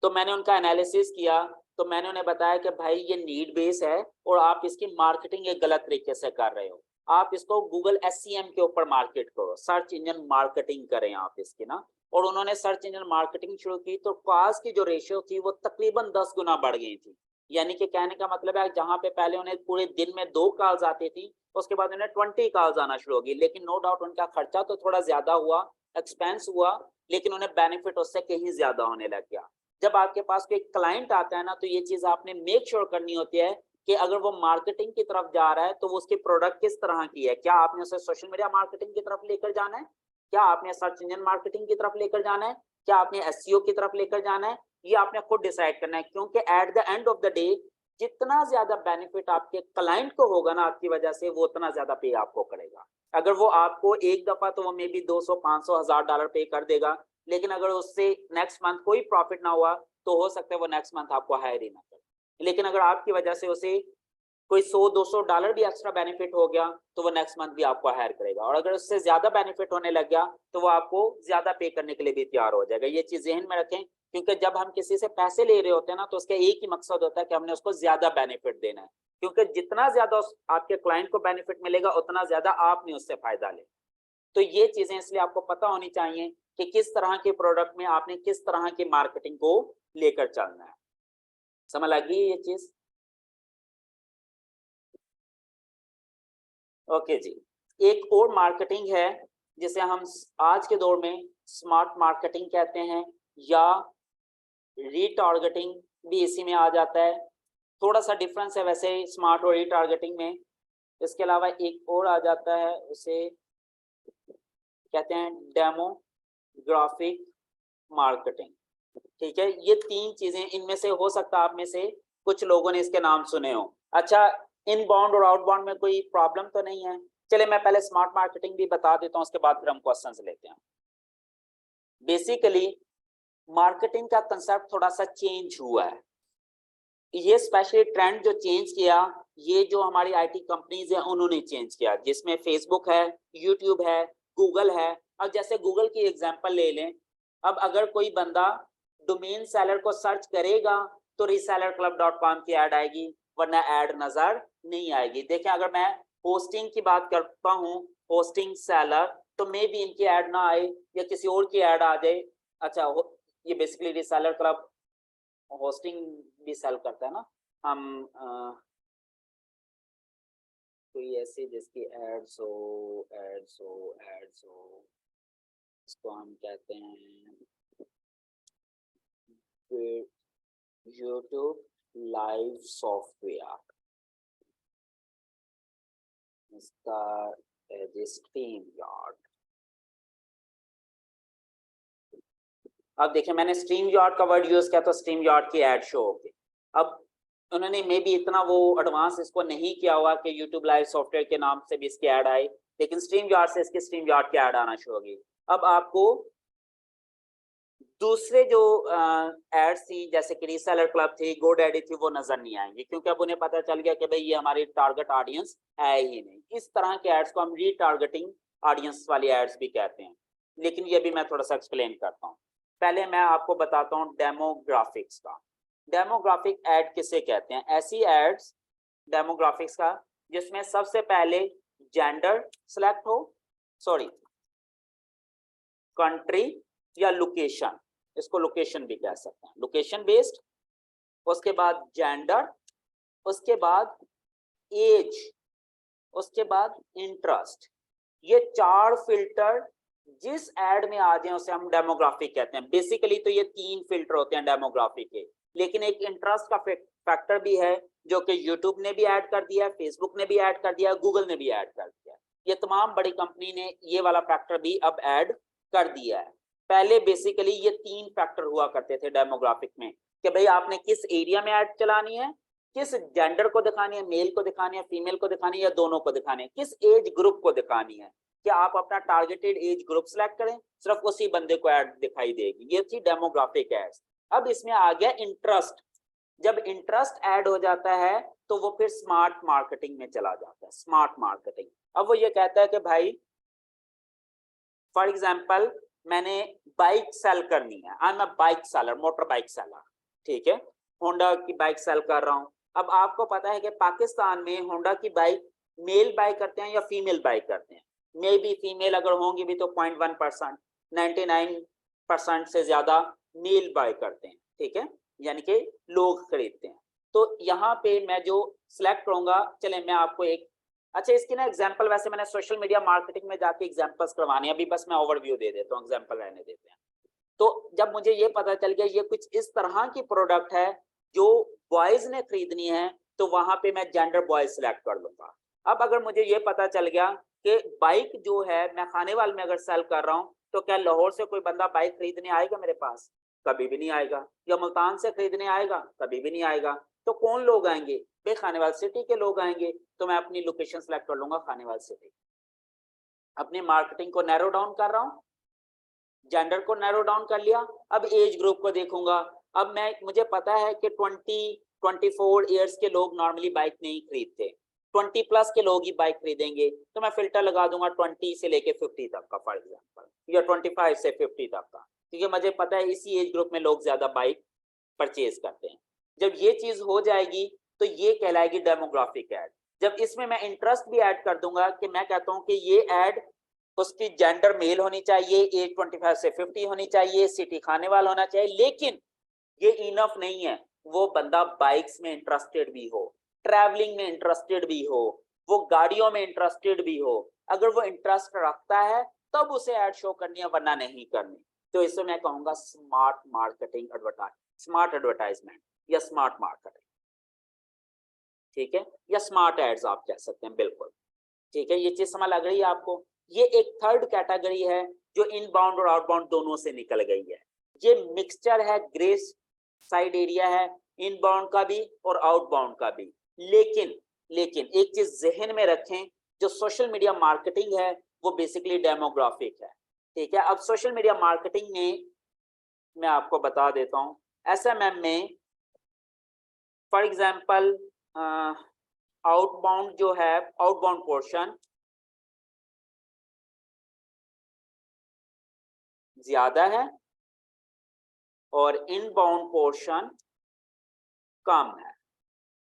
तो मैंने उनका एनालिसिस किया, तो मैंने उन्हें बताया कि भाई ये नीड बेस है और आप इसकी मार्केटिंग एक गलत तरीके से कर रहे हो, आप इसको गूगल SEM के ऊपर मार्केट करो, सर्च इंजन मार्केटिंग करें आप इसकी ना। और उन्होंने सर्च इंजन मार्केटिंग शुरू की तो कॉल्स की जो रेशियो थी वो तकरीबन 10 गुना बढ़ गई थी। यानी कि कहने का मतलब है जहां पे पहले उन्हें पूरे दिन में 2 कॉल्स आती थी, उसके बाद उन्हें 20 कॉल्स आना शुरू होगी। लेकिन नो डाउट उनका खर्चा तो थोड़ा ज्यादा हुआ, एक्सपेंस हुआ, लेकिन उन्हें बेनिफिट उससे कहीं ज्यादा होने लग गया। जब आपके पास कोई क्लाइंट आता है ना, तो ये चीज आपने मेक श्योर करनी होती है कि अगर वो मार्केटिंग की तरफ जा रहा है तो वो उसकी प्रोडक्ट किस तरह की है। क्या आपने उसे सोशल मीडिया मार्केटिंग की तरफ लेकर जाना है, क्या आपने सर्च इंजन मार्केटिंग की तरफ लेकर जाना है, क्या आपने SEO की तरफ लेकर जाना है, ये आपने खुद डिसाइड करना है। क्योंकि at the end of the day जितना ज्यादा बेनिफिट आपके क्लाइंट को होगा ना आपकी वजह से, वो उतना ज्यादा पे आपको करेगा। अगर वो आपको एक दफा तो वो मे बी 200, 500, $1000 पे कर देगा, लेकिन अगर उससे नेक्स्ट मंथ कोई प्रॉफिट ना हुआ तो हो सकता है वो नेक्स्ट मंथ आपको हायर ही ना करे। लेकिन अगर आपकी वजह से उसे कोई $100-200 भी एक्स्ट्रा बेनिफिट हो गया तो वो नेक्स्ट मंथ भी आपको हायर करेगा, और अगर उससे ज्यादा बेनिफिट होने लग गया तो वो आपको ज्यादा पे करने के लिए भी तैयार हो जाएगा। ये चीज जहन में रखें, क्योंकि जब हम किसी से पैसे ले रहे होते हैं ना तो उसका एक ही मकसद होता है कि हमने उसको ज्यादा बेनिफिट देना है, क्योंकि जितना ज्यादा आपके क्लाइंट को बेनिफिट मिलेगा उतना ज्यादा आपने उससे फायदा ले। तो ये चीजें इसलिए आपको पता होनी चाहिए कि किस तरह के प्रोडक्ट में आपने किस तरह की मार्केटिंग को लेकर चलना है। समझ लगी ये चीज? ओके जी। एक और मार्केटिंग है जिसे हम आज के दौर में स्मार्ट मार्केटिंग कहते हैं, या रीटारगेटिंग भी इसी में आ जाता है। थोड़ा सा डिफरेंस है वैसे स्मार्ट और रीटारगेटिंग में। इसके अलावा एक और आ जाता है, उसे कहते हैं डेमोग्राफिक मार्केटिंग। ठीक है, ये 3 चीजें, इनमें से हो सकता है आप में से कुछ लोगों ने इसके नाम सुने हो। अच्छा, इनबाउंड और आउटबाउंड में कोई प्रॉब्लम तो नहीं है? चले मैं पहले स्मार्ट मार्केटिंग भी बता देता हूँ, उसके बाद फिर हम क्वेश्चंस लेते हैं। बेसिकली मार्केटिंग का कंसेप्ट थोड़ा सा चेंज हुआ है। ये स्पेशली ट्रेंड जो चेंज किया, ये जो हमारी आईटी कंपनीज है उन्होंने चेंज किया, जिसमें फेसबुक है, यूट्यूब है, गूगल है। अब जैसे गूगल की एग्जांपल ले लें, अब अगर कोई बंदा डोमेन सेलर को सर्च करेगा तो resellerclub.com की ऐड आएगी, वरना ऐड नजर नहीं आएगी। देखें, अगर मैं होस्टिंग की बात करता हूँ, होस्टिंग सेलर, तो मे भी इनकी ऐड ना आए या किसी और की ऐड आ जाए। अच्छा, ये बेसिकली रिसेलर क्लब होस्टिंग भी सेल करता है ना। हम कोई ऐसी जिसकी एड्स हो, इसको हम कहते हैं यूट्यूब लाइव सॉफ्टवेयर, इसका स्ट्रीम यार्ड। अब देखिए, मैंने स्ट्रीम यार्ड का वर्ड यूज किया तो स्ट्रीम यार्ड की एड शो होगी। अब उन्होंने मे बी इतना वो एडवांस इसको नहीं किया हुआ कि यूट्यूब लाइव सॉफ्टवेयर के नाम से भी इसकी ऐड आई, लेकिन स्ट्रीम यार्ड से इसकी स्ट्रीम यार्ड की ऐड आना शुरू होगी। अब आपको दूसरे जो एड्स थी, जैसे कि रीसेलर क्लब थी, गोडैडी थी, वो नजर नहीं आएंगी, क्योंकि अब उन्हें पता चल गया कि भाई ये हमारी टारगेट ऑडियंस है ही नहीं। इस तरह के एड्स को हम रीटारगेटिंग ऑडियंस वाली एड्स भी कहते हैं, लेकिन ये भी मैं थोड़ा सा एक्सप्लेन करता हूँ। पहले मैं आपको बताता हूँ डेमोग्राफिक्स का। डेमोग्राफिक एड किसे कहते हैं? ऐसी एड्स डेमोग्राफिक्स का जिसमें सबसे पहले जेंडर सिलेक्ट हो, सॉरी कंट्री या लोकेशन, इसको लोकेशन भी कह सकते हैं, लोकेशन बेस्ड, उसके बाद जेंडर, उसके बाद एज, उसके बाद इंटरेस्ट। ये 4 फिल्टर जिस एड में आ जाए उसे हम डेमोग्राफिक कहते हैं। बेसिकली तो ये 3 फिल्टर होते हैं डेमोग्राफिक के, लेकिन एक इंटरेस्ट का फैक्टर भी है जो कि यूट्यूब ने भी ऐड कर दिया, फेसबुक ने भी ऐड कर दिया, गूगल ने भी ऐड कर दिया। ये तमाम बड़ी कंपनी ने ये वाला फैक्टर भी अब ऐड कर दिया है। पहले बेसिकली ये 3 फैक्टर हुआ करते थे डेमोग्राफिक में, कि भाई आपने किस एरिया में ऐड चलानी है, किस जेंडर को दिखानी है, मेल को दिखानी है, फीमेल को दिखानी है, या दोनों को दिखानी है, किस एज ग्रुप को दिखानी है, कि आप अपना टारगेटेड एज ग्रुप सेलेक्ट करें, सिर्फ उसी बंदे को ऐड दिखाई देगी। ये थी डेमोग्राफिक एड्स। अब इसमें आ गया इंटरेस्ट। जब इंटरेस्ट ऐड हो जाता है तो वो फिर स्मार्ट मार्केटिंग में चला जाता है। स्मार्ट मार्केटिंग, अब वो ये कहता है कि भाई फॉर एग्जांपल मैंने बाइक सेल करनी है, I am a bike seller, motor bike seller, ठीक है, होंडा की बाइक सेल कर रहा हूं। अब आपको पता है कि पाकिस्तान में होंडा की बाइक मेल बाय करते हैं या फीमेल बाय करते हैं? मे बी फीमेल अगर होंगी भी तो 0.1%, 99% से ज्यादा मेल बाय करते हैं, ठीक है, यानी कि लोग खरीदते हैं। तो यहाँ पे मैं जो सिलेक्ट करूंगा, चले मैं आपको एक अच्छा इसकी ना एग्जांपल, वैसे मैंने सोशल मीडिया मार्केटिंग में जाके एग्जांपल्स करवाने, अभी बस मैं ओवरव्यू दे देता हूँ, एग्जांपल रहने देते हैं। तो जब मुझे ये पता चल गया ये कुछ इस तरह की प्रोडक्ट है जो बॉयज ने खरीदनी है, तो वहां पे मैं जेंडर बॉयज सिलेक्ट कर लूंगा। अब अगर मुझे ये पता चल गया कि बाइक जो है मैं खानेवाल में अगर सेल कर रहा हूँ, तो क्या लाहौर से कोई बंदा बाइक खरीदने आएगा मेरे पास? कभी भी नहीं आएगा। या मुल्तान से खरीदने आएगा? कभी भी नहीं आएगा। तो कौन लोग आएंगे? भाई खानेवाल सिटी के लोग आएंगे। तो मैं अपनी लोकेशन सेलेक्ट कर लूंगा खानेवाल सिटी। अपनी मार्केटिंग को नैरो डाउन कर रहा हूँ, जेंडर को नैरो डाउन कर लिया। अब एज ग्रुप को देखूंगा। अब मुझे पता है कि 20-24 ईयर्स के लोग नॉर्मली बाइक नहीं खरीदते, 20 प्लस के लोग ही बाइक खरीदेंगे। तो मैं फिल्टर लगा दूंगा 20 से लेके 50 तक का फॉर एग्जांपल, या 25 से 50 तक का, क्योंकि मुझे पता है इसी एज ग्रुप में लोग ज्यादा बाइक परचेज करते हैं। जब ये चीज हो जाएगी तो ये कहलाएगी डेमोग्राफिक ऐड। जब इसमें मैं इंटरेस्ट भी ऐड कर दूंगा, कि मैं कहता हूं कि ये ऐड उसकी जेंडर मेल होनी चाहिए, एज 25 से 50 होनी चाहिए, सिटी खाने वाला होना चाहिए, लेकिन ये इनफ नहीं है, वो बंदा बाइक्स में इंटरेस्टेड भी हो, ट्रैवलिंग में इंटरेस्टेड भी हो, वो गाड़ियों में इंटरेस्टेड भी हो। अगर वो इंटरेस्ट रखता है तब उसे ऐड शो करनी है, वरना नहीं करनी। तो इसे मैं कहूंगा स्मार्ट मार्केटिंग स्मार्ट एडवर्टाइजमेंट या स्मार्ट मार्केटिंग, ठीक है, या स्मार्ट एड्स आप कह सकते हैं, बिल्कुल ठीक है। ये चीज समझ लग रही है आपको? ये एक थर्ड कैटेगरी है जो इनबाउंड और आउटबाउंड दोनों से निकल गई है। ये मिक्सचर है, ग्रे साइड एरिया है, इनबाउंड का भी और आउटबाउंड का भी। लेकिन एक चीज जहन में रखें, जो सोशल मीडिया मार्केटिंग है वो बेसिकली डेमोग्राफिक है, ठीक है। अब सोशल मीडिया मार्केटिंग में मैं आपको बता देता हूँ। SMM में फॉर एग्जाम्पल आउटबाउंड जो है, आउटबाउंड पोर्शन ज्यादा है और इनबाउंड पोर्शन कम है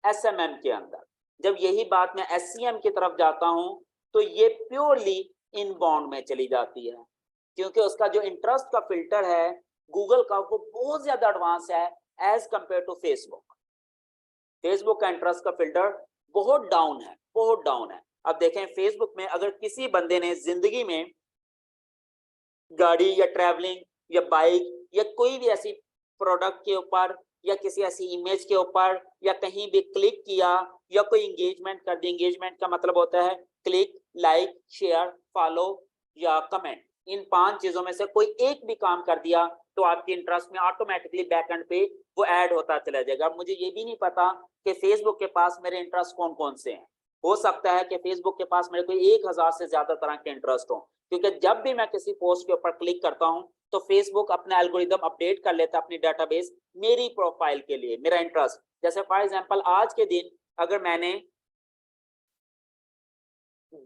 SMM के अंदर। जब यही बात मैं SCM की तरफ जाता हूं तो ये प्योरली इनबाउंड में चली जाती है, क्योंकि उसका जो इंटरेस्ट का फिल्टर है गूगल का वो बहुत ज्यादा एडवांस है as compare to Facebook. Facebook का इंटरेस्ट का फिल्टर बहुत डाउन है, बहुत डाउन है। अब देखें फेसबुक में अगर किसी बंदे ने जिंदगी में गाड़ी या ट्रैवलिंग या बाइक या कोई भी ऐसी प्रोडक्ट के ऊपर या किसी ऐसी इमेज के ऊपर या कहीं भी क्लिक किया या कोई इंगेजमेंट कर दी, एंगेजमेंट का मतलब होता है क्लिक, लाइक, शेयर, फॉलो या कमेंट, इन 5 चीजों में से कोई एक भी काम कर दिया तो आपके इंटरेस्ट में ऑटोमेटिकली बैक एंड पे वो ऐड होता चला जाएगा। मुझे ये भी नहीं पता कि फेसबुक के पास मेरे इंटरेस्ट कौन कौन से हैं। हो सकता है कि फेसबुक के पास मेरे कोई 1000 से ज्यादा तरह के इंटरेस्ट हो, क्योंकि जब भी मैं किसी पोस्ट के ऊपर क्लिक करता हूं तो फेसबुक अपना एल्गोरिदम अपडेट कर लेता है अपनी डेटाबेस मेरी प्रोफाइल के लिए, मेरा इंटरेस्ट। जैसे फॉर एग्जांपल आज के दिन अगर मैंने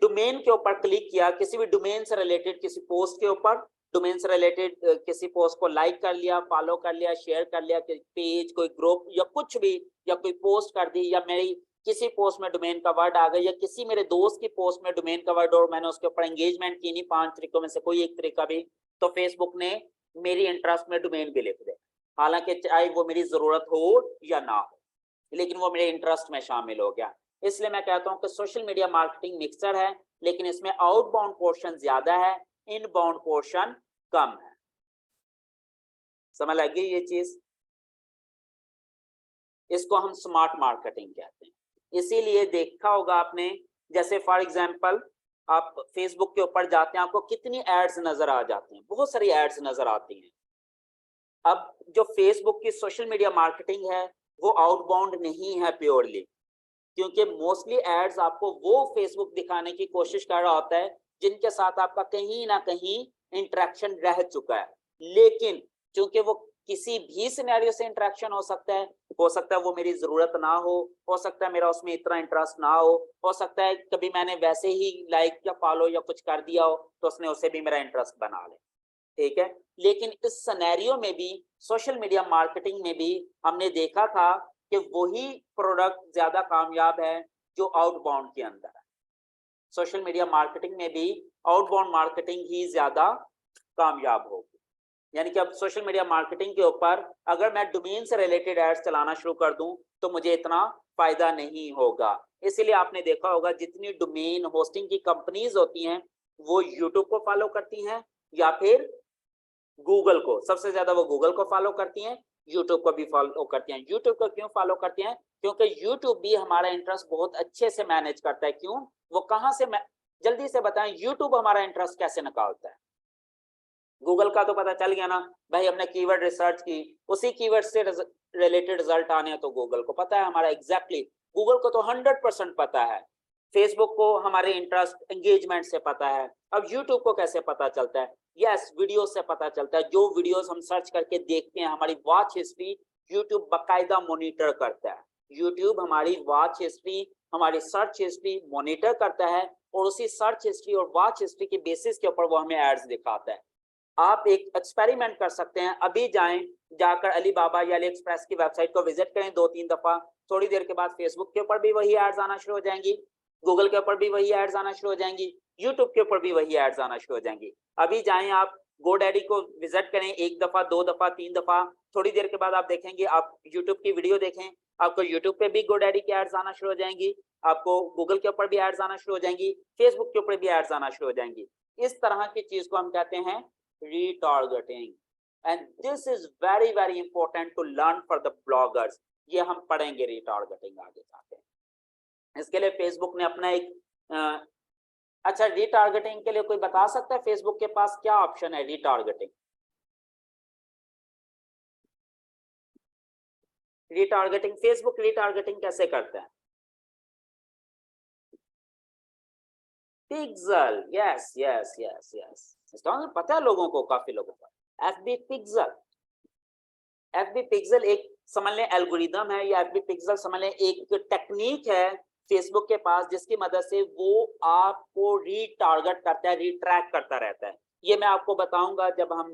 डोमेन के ऊपर क्लिक किया, किसी भी डोमेन से रिलेटेड किसी पोस्ट के ऊपर, डोमेन से रिलेटेड किसी पोस्ट को लाइक कर लिया, फॉलो कर लिया, शेयर कर लिया, पेज, कोई ग्रुप या कुछ भी, या कोई पोस्ट कर दी, या मेरी किसी पोस्ट में डोमेन का वर्ड आ गया, या किसी मेरे दोस्त की पोस्ट में डोमेन का वर्ड और मैंने उसके ऊपर एंगेजमेंट की, नहीं 5 तरीकों में से कोई एक तरीका भी, तो फेसबुक ने मेरी इंटरेस्ट में डोमेन भी लिख दे, हालांकि चाहे वो मेरी जरूरत हो या ना हो, लेकिन वो मेरे इंटरेस्ट में शामिल हो गया। इसलिए मैं कहता हूं कि सोशल मीडिया मार्केटिंग मिक्सर है, लेकिन इसमें आउटबाउंड पोर्शन ज्यादा है, इनबाउंड पोर्शन कम है। समझ लगी ये चीज? इसको हम स्मार्ट मार्केटिंग कहते हैं। इसीलिए देखा होगा आपने, जैसे फॉर एग्जांपल आप फेसबुक के ऊपर जाते हैं, आपको कितनी एड्स नजर आ जाती हैं, बहुत सारी एड्स नजर आती हैं। अब जो फेसबुक की सोशल मीडिया मार्केटिंग है वो आउटबाउंड नहीं है प्योरली, क्योंकि मोस्टली एड्स आपको वो फेसबुक दिखाने की कोशिश कर रहा होता है जिनके साथ आपका कहीं ना कहीं इंटरेक्शन रह चुका है। लेकिन क्योंकि वो किसी भी सिनेरियो से इंटरेक्शन हो सकता है वो मेरी जरूरत ना हो सकता है मेरा उसमें इतना इंटरेस्ट ना हो सकता है कभी मैंने वैसे ही लाइक या फॉलो या कुछ कर दिया हो तो उसने उसे भी मेरा इंटरेस्ट बना ले, ठीक है। लेकिन इस सिनेरियो में भी, सोशल मीडिया मार्केटिंग में भी हमने देखा था कि वही प्रोडक्ट ज्यादा कामयाब है जो आउटबाउंड के अंदर है। सोशल मीडिया मार्केटिंग में भी आउटबाउंड मार्केटिंग ही ज्यादा कामयाब होगी। यानी कि अब सोशल मीडिया मार्केटिंग के ऊपर अगर मैं डोमेन से रिलेटेड एड्स चलाना शुरू कर दूं तो मुझे इतना फायदा नहीं होगा। इसीलिए आपने देखा होगा जितनी डोमेन होस्टिंग की कंपनीज होती हैं वो यूट्यूब को फॉलो करती हैं या फिर गूगल को, सबसे ज्यादा वो गूगल को फॉलो करती हैं, यूट्यूब को भी फॉलो करती हैं। यूट्यूब को क्यों फॉलो करती हैं? क्योंकि यूट्यूब भी हमारा इंटरेस्ट बहुत अच्छे से मैनेज करता है। क्यों? वो कहां से, जल्दी से बताएं, यूट्यूब हमारा इंटरेस्ट कैसे निकालता है? गूगल का तो पता चल गया ना भाई, हमने कीवर्ड रिसर्च की, उसी कीवर्ड से रिलेटेड रिजल्ट आने हैं तो गूगल को पता है हमारा एग्जैक्टली, गूगल को तो 100% पता है। फेसबुक को हमारे इंटरेस्ट एंगेजमेंट से पता है। अब यूट्यूब को कैसे पता चलता है? यस, वीडियो से पता चलता है। जो वीडियोस हम सर्च करके देखते हैं, हमारी वॉच हिस्ट्री यूट्यूब बाकायदा मॉनिटर करता है। यूट्यूब हमारी वॉच हिस्ट्री, हमारी सर्च हिस्ट्री मॉनिटर करता है और उसी सर्च हिस्ट्री और वॉच हिस्ट्री के बेसिस के ऊपर वो हमें एड्स दिखाता है। आप एक एक्सपेरिमेंट कर सकते हैं, अभी जाएं, जाकर अलीबाबा या अली एक्सप्रेस की वेबसाइट को विजिट करें 2-3 दफा, थोड़ी देर के बाद फेसबुक के ऊपर भी वही एड्स आना शुरू हो जाएंगी, गूगल के ऊपर भी वही एड्स आना शुरू हो जाएंगी, यूट्यूब के ऊपर भी वही एड्स आना शुरू हो जाएंगी। अभी जाएं आप GoDaddy को विजिट करें 1 दफा, 2 दफा, 3 दफा, थोड़ी देर के बाद आप देखेंगे, आप यूट्यूब की वीडियो देखें, आपको यूट्यूब पे भी GoDaddy की एड्स आना शुरू हो जाएंगी, आपको गूगल के ऊपर भी एड्स आना शुरू हो जाएंगी, फेसबुक के ऊपर भी एड्स आना शुरू हो जाएंगी। इस तरह की चीज को हम कहते हैं retargeting, and this is very very important to learn for the bloggers। ये हम पढ़ेंगे retargeting आगे जाके। इसके लिए फेसबुक ने अपना एक अच्छा, retargeting के लिए कोई बता सकता है फेसबुक के पास क्या ऑप्शन है? retargeting फेसबुक retargeting कैसे करता है? Pixel, yes yes yes yes, इसका मतलब पता है लोगों को, काफी लोगों को, FB पिक्सल। FB पिक्सल एक समझ लें एल्गोरिदम है, या FB पिक्सल समझ लें एक टेक्निक है फेसबुक के पास, जिसकी मदद से वो आपको रीटारगेट करता है, रीट्रैक करता रहता है। ये मैं आपको बताऊंगा जब हम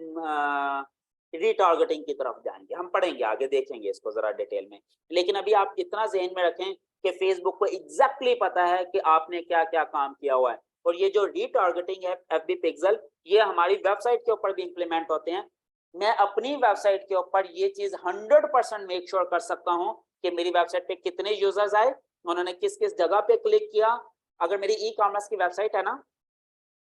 रीटारगेटिंग की तरफ जाएंगे, हम पढ़ेंगे आगे, देखेंगे इसको जरा डिटेल में। लेकिन अभी आप इतना ज़हन में रखें कि फेसबुक को एग्जैक्टली पता है कि आपने क्या क्या काम किया हुआ है। और ये जो रीटारगेटिंग है FB पिक्सल, ये हमारी वेबसाइट के ऊपर भी इंप्लीमेंट होते हैं। मैं अपनी वेबसाइट के ऊपर ये चीज 100% मेक श्योर कर सकता हूं कि मेरी वेबसाइट पे कितने यूजर्स आए, उन्होंने किस किस जगह पे क्लिक किया। अगर मेरी ई कॉमर्स की वेबसाइट है ना,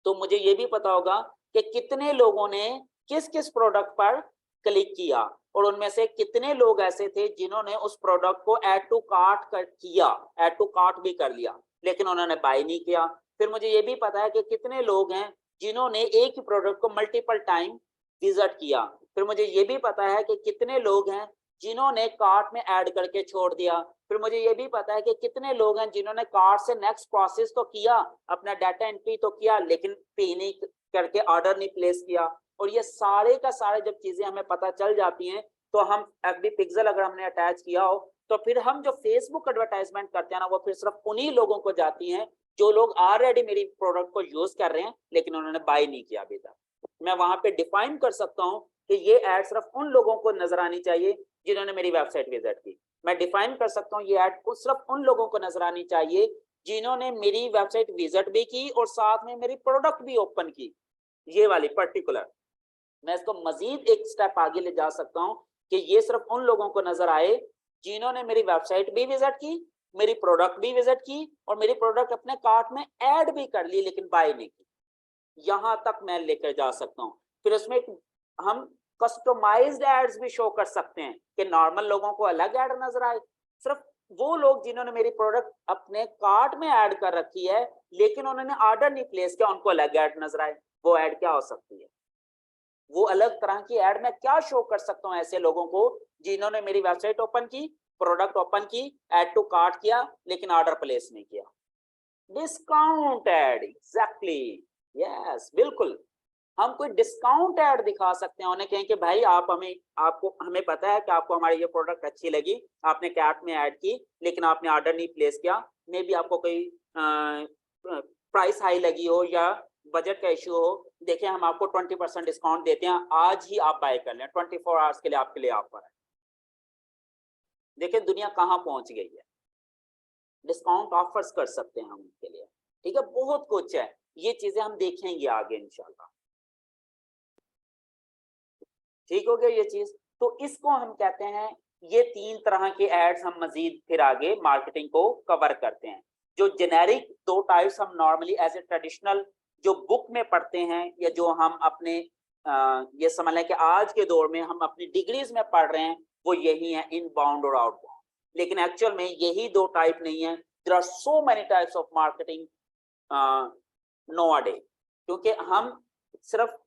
तो मुझे ये भी पता होगा कि कितने लोगों ने किस किस प्रोडक्ट पर क्लिक किया, और उनमें से कितने लोग ऐसे थे जिन्होंने उस प्रोडक्ट को ऐड टू कार्ट किया, ऐड टू कार्ट भी कर लिया, लेकिन उन्होंने बाय नहीं किया। फिर मुझे ये भी पता है कि कितने लोग हैं जिन्होंने एक ही प्रोडक्ट को मल्टीपल टाइम विजिट किया। फिर मुझे ये भी पता है कि कितने लोग हैं जिन्होंने कार्ट में ऐड करके छोड़ दिया। फिर मुझे ये भी पता है कि कितने लोग हैं जिन्होंने कार्ट से नेक्स्ट प्रोसेस तो किया, अपना डाटा एंट्री तो किया, लेकिन पे नहीं करके ऑर्डर नहीं प्लेस किया। और ये सारे का सारे जब चीजें हमें पता चल जाती हैं, तो हम FB पिक्सल अगर हमने अटैच किया हो, तो फिर हम जो फेसबुक एडवर्टाइजमेंट करते हैं ना, वो फिर सिर्फ उन्हीं लोगों को जाती हैं जो लोग ऑलरेडी मेरी प्रोडक्ट को यूज कर रहे हैं लेकिन उन्होंने बाय नहीं किया अभी तक। मैं वहां पे डिफाइन कर सकता हूं कि ये ऐड सिर्फ उन लोगों को नजर आनी चाहिए जिन्होंने मेरी वेबसाइट विजिट की। मैं डिफाइन कर सकता हूँ ये ऐड सिर्फ उन लोगों को नजर आनी चाहिए जिन्होंने मेरी वेबसाइट विजिट भी की और साथ में मेरी प्रोडक्ट भी ओपन की। ये वाली पर्टिकुलर मैं इसको मजीद एक स्टेप आगे ले जा सकता हूँ कि ये सिर्फ उन लोगों को नजर आए जिन्होंने मेरी वेबसाइट भी विजिट की, मेरी प्रोडक्ट भी विजिट की, और मेरी प्रोडक्ट अपने कार्ट में ऐड भी कर ली लेकिन बाय नहीं की। यहां तक मैं लेकर जा सकता हूं। फिर उसमें हम कस्टमाइज्ड एड्स भी शो कर सकते हैं कि नॉर्मल लोगों को अलग ऐड नजर आए। सिर्फ वो लोग जिन्होंने मेरी प्रोडक्ट अपने कार्ट में ऐड कर रखी है लेकिन उन्होंने ऑर्डर नहीं प्लेस किया, उनको अलग ऐड नजर आए। वो ऐड क्या हो सकती है? वो अलग तरह की ऐड मैं क्या शो कर सकता हूं ऐसे लोगों को जिन्होंने मेरी वेबसाइट ओपन की, प्रोडक्ट ओपन की, ऐड टू कार्ट किया लेकिन ऑर्डर प्लेस नहीं किया? डिस्काउंट ऐड, एग्जैक्टली, यस, बिल्कुल। हम कोई डिस्काउंट ऐड दिखा सकते हैं, उन्हें कहें कि भाई आप हमें पता है कि आपको हमारी ये प्रोडक्ट अच्छी लगी, आपने कार्ट में ऐड की लेकिन आपने ऑर्डर नहीं प्लेस किया। मे बी आपको कोई प्राइस हाई लगी हो या बजट का इश्यू हो, देखिए हम आपको 20% डिस्काउंट देते हैं, आज ही आप बाय कर लें, 24 आवर्स के लिए आपके लिए ऑफर है। देखिए दुनिया कहाँ पहुंच गई है। डिस्काउंट ऑफर्स कर सकते हैं हम उनके लिए, ठीक है, बहुत कुछ है। ये चीजें हम देखेंगे आगे इंशाल्लाह। ठीक हो गया ये चीज। तो इसको हम कहते हैं, ये 3 तरह के एड्स हम मजीद फिर आगे मार्केटिंग को कवर करते हैं। जो जेनेरिक 2 टाइप्स हम नॉर्मली एज ए ट्रेडिशनल जो बुक में पढ़ते हैं, या जो हम अपने ये समझ लें कि आज के दौर में हम अपनी डिग्रीज में पढ़ रहे हैं, वो यही है, इनबाउंड और आउटबाउंड। लेकिन एक्चुअल में यही 2 टाइप नहीं है। There are so many types of marketing nowadays, क्योंकि हम सिर्फ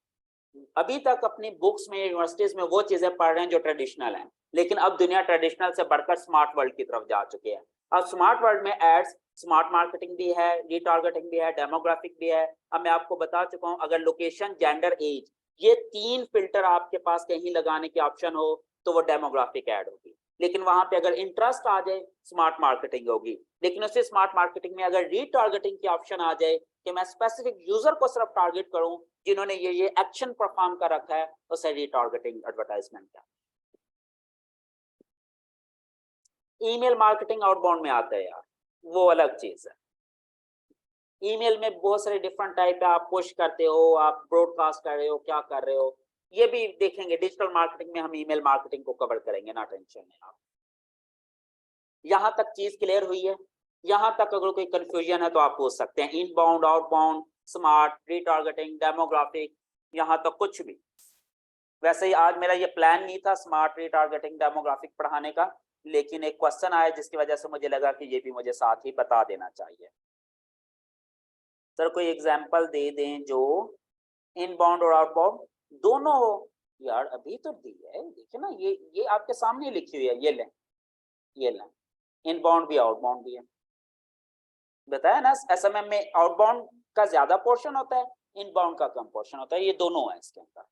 अभी तक अपनी बुक्स में, यूनिवर्सिटीज में वो चीजें पढ़ रहे हैं जो ट्रेडिशनल हैं, लेकिन अब दुनिया ट्रेडिशनल से बढ़कर स्मार्ट वर्ल्ड की तरफ जा चुकी है। अब स्मार्ट वर्ल्ड में एड्स, स्मार्ट मार्केटिंग भी है, रीटारगेटिंग भी है, डेमोग्राफिक भी है। अब मैं आपको बता चुका हूं, अगर लोकेशन, जेंडर, एज, ये 3 फिल्टर आपके पास कहीं लगाने की ऑप्शन हो तो वो डेमोग्राफिक एड होगी। लेकिन वहां पे अगर इंटरेस्ट आ जाए, स्मार्ट मार्केटिंग होगी। लेकिन उसी स्मार्ट मार्केटिंग में अगर रीटारगेटिंग की ऑप्शन आ जाए कि मैं स्पेसिफिक यूजर को सिर्फ टारगेट करूं जिन्होंने ये एक्शन परफॉर्म कर रखा है, उसे रीटारगेटिंग एडवर्टाइजमेंट का। ईमेल मार्केटिंग आउटबाउंड में आता है यार, वो अलग चीज है। ईमेल में बहुत सारे डिफरेंट टाइप है, आप पुश करते हो, आप ब्रॉडकास्ट कर रहे हो, क्या कर रहे हो, ये भी देखेंगे। डिजिटल मार्केटिंग में हम ईमेल मार्केटिंग को कवर करेंगे, ना टेंशन है आप। यहां तक चीज क्लियर हुई है? यहां तक अगर कोई कंफ्यूजन है तो आप पूछ सकते हैं। Inbound, outbound, smart, retargeting, demographic, यहां तक कुछ भी। वैसे ही आज मेरा ये प्लान नहीं था स्मार्ट, रीटारगेटिंग, डेमोग्राफिक पढ़ाने का, लेकिन एक क्वेश्चन आया जिसकी वजह से मुझे लगा कि ये भी मुझे साथ ही बता देना चाहिए। सर कोई एग्जांपल दे दें जो इनबाउंड और आउटबाउंड दोनों हो। यार अभी तो दी है, देखिए ना, ये आपके सामने लिखी हुई है, ये लें, ये लें, इनबाउंड भी आउटबाउंड भी है। बताया ना, एसएमएम में आउटबाउंड का ज्यादा पोर्शन होता है, इनबाउंड का कम पोर्शन होता है, ये दोनों है इसके अंदर।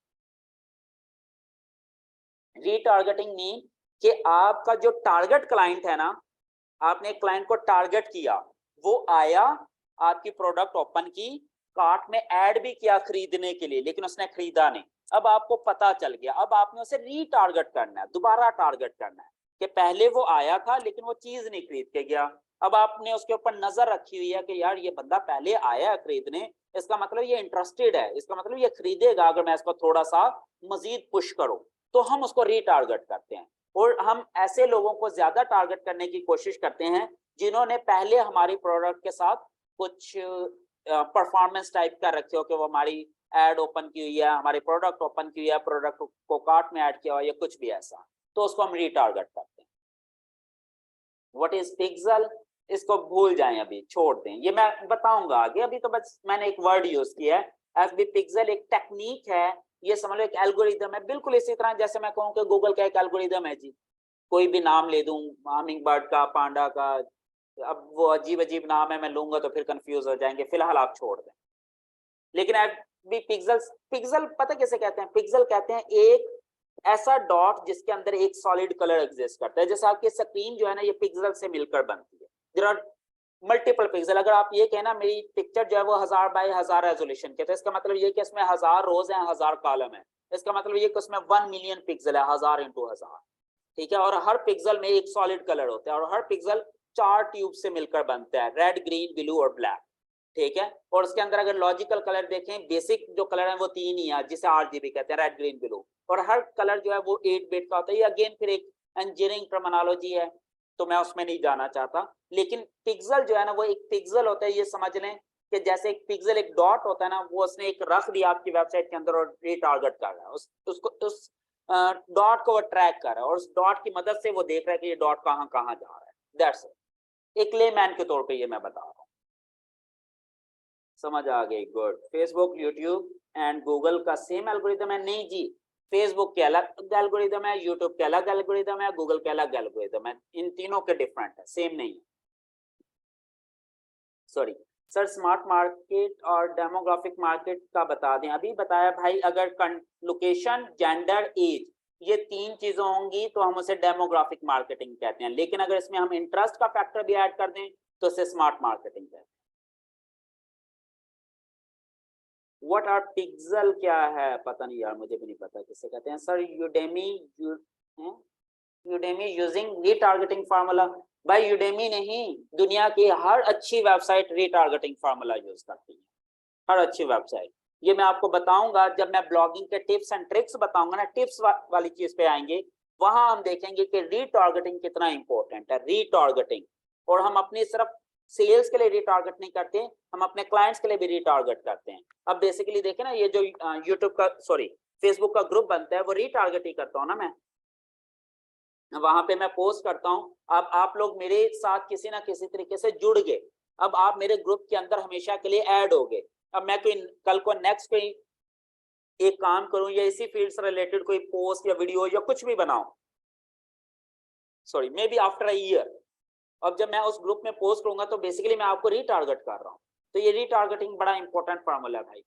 रीटारगेटिंग मीन कि आपका जो टारगेट क्लाइंट है ना, आपने क्लाइंट को टारगेट किया, वो आया, आपकी प्रोडक्ट ओपन की, कार्ट में ऐड भी किया खरीदने के लिए, लेकिन उसने खरीदा नहीं। अब आपको पता चल गया, अब आपने उसे रीटारगेट करना है, दोबारा टारगेट करना है कि पहले वो आया था लेकिन वो चीज नहीं खरीद के गया। अब आपने उसके ऊपर नजर रखी हुई है कि यार ये बंदा पहले आया है खरीदने, इसका मतलब ये इंटरेस्टेड है, इसका मतलब ये खरीदेगा अगर मैं इसको थोड़ा सा मजीद पुश करूं, तो हम उसको रीटारगेट करते हैं। और हम ऐसे लोगों को ज्यादा टारगेट करने की कोशिश करते हैं जिन्होंने पहले हमारी प्रोडक्ट के साथ कुछ परफॉर्मेंस टाइप का रखे हो, कि वो हमारी एड ओपन की हुई है, हमारी प्रोडक्ट ओपन की हुई है, प्रोडक्ट को कार्ट में ऐड किया हुआ है या कुछ भी ऐसा, तो उसको हम रीटारगेट करते हैं। व्हाट इज पिक्सल, इसको भूल जाएं, अभी छोड़ दें, ये मैं बताऊंगा आगे, अभी तो बस मैंने एक वर्ड यूज किया है। एफबी पिक्सल एक टेक्निक है, ये समझ लो एक एल्गोरिदम है, बिल्कुल इसी तरह जैसे मैं कहूँ कि गूगल का एक एल्गोरिदम है जी, कोई भी नाम ले दूं, हमिंग बर्ड का, पांडा का, अब वो अजीब अजीब नाम है, मैं लूंगा तो फिर कंफ्यूज हो जाएंगे, फिलहाल आप छोड़ दें। लेकिन भी पिक्सल, पिक्सल पता कैसे कहते हैं, पिक्सल कहते हैं एक ऐसा डॉट जिसके अंदर एक सॉलिड कलर एग्जिस्ट करता है। जैसे आपकी स्क्रीन जो है ना, ये पिक्सल से मिलकर बनती है, देयर आर मल्टीपल पिक्सल। अगर आप ये कहना मेरी पिक्चर जो है वो 1000 बाय 1000 रेजोल्यूशन के, तो इसका मतलब ये कि इसमें 1000 रोज हैं, 1000 कॉलम है, इसका मतलब ये कि उसमें 1 मिलियन पिक्सल है, 1000 इंटू 1000, ठीक है। और हर पिक्सल में एक सॉलिड कलर होता है, और हर पिक्सल 4 ट्यूब से मिलकर बनता है, रेड, ग्रीन, ब्लू और ब्लैक, ठीक है। और उसके अंदर अगर लॉजिकल कलर देखें, बेसिक जो कलर है वो 3 ही है, जिसे RGB कहते हैं, रेड, ग्रीन, ब्लू, और हर कलर जो है वो 8 बिट का होता है। ये अगेन फिर एक इंजीनियरिंग टर्मिनोलॉजी है, तो मैं उसमें नहीं जाना चाहता। लेकिन पिक्सल जो है ना, वो एक पिक्सल होता है, ये समझ लें कि जैसे एक पिक्सल एक डॉट होता है ना, वो उसने एक रख दिया आपकी वेबसाइट के अंदर और रीटारगेट कर रहा है उसको, उस डॉट को वो ट्रैक कर रहा है, और उस डॉट की मदद से वो देख रहा है कि ये डॉट कहाँ कहाँ जा रहा है। दैट्स इट, एक लेमैन के तौर पे ये मैं बता रहा हूँ, समझ आ गई? Good. Facebook, YouTube and Google का सेम एल्गोरिदम है? नहीं जी, फेसबुक के अलग एल्गोरिदम है, यूट्यूब के अलग एल्गोरिदम है, गूगल के अलग एल्गोरिदम है, इन तीनों के डिफरेंट है, सेम नहीं है। सॉरी सर, स्मार्ट मार्केट और डेमोग्राफिक मार्केट का बता दें। अभी बताया भाई, अगर लोकेशन, जेंडर, एज, ये 3 चीजें होंगी तो हम उसे डेमोग्राफिक मार्केटिंग कहते हैं, लेकिन अगर इसमें हम इंटरेस्ट का फैक्टर भी ऐड कर दें तो उसे स्मार्ट मार्केटिंग कहते हैं। व्हाट आर पिक्सल क्या है, पता नहीं यार, मुझे भी नहीं पता किसे कहते हैं sir. Udemy, Udemy using retargeting formula? भाई यूडेमी नहीं, दुनिया की हर अच्छी वेबसाइट रीटारगेटिंग फार्मूला यूज करती है, हर अच्छी वेबसाइट। ये मैं आपको बताऊंगा जब मैं ब्लॉगिंग के टिप्स एंड ट्रिक्स बताऊंगा ना, टिप्स वाली चीज पे आएंगे, वहां हम देखेंगे कि रीटारगेटिंग कितना इंपॉर्टेंट है, रीटारगेटिंग। और हम अपनी सिर्फ सेल्स के लिए रीटारगेट नहीं करते, हम अपने क्लाइंट्स के लिए भी रीटारगेट करते हैं। अब बेसिकली देखें ना, ये जो यूट्यूब का, सॉरी, फेसबुक का ग्रुप बनता है, वो रीटारगेट ही करता हूँ ना मैं, वहां पे मैं पोस्ट करता हूँ। अब आप लोग मेरे साथ किसी ना किसी तरीके से जुड़ गए, अब आप मेरे ग्रुप के अंदर हमेशा के लिए ऐड हो गए। अब मैं कोई कल को नेक्स्ट कोई एक काम करूं, या इसी फील्ड से रिलेटेड कोई पोस्ट या वीडियो या कुछ भी बनाऊं, sorry, may be after a year, अब जब मैं उस ग्रुप में पोस्ट करूंगा तो बेसिकली मैं आपको रीटारगेट कर रहा हूँ। तो ये रीटारगेटिंग बड़ा इंपॉर्टेंट फार्मूला है भाई।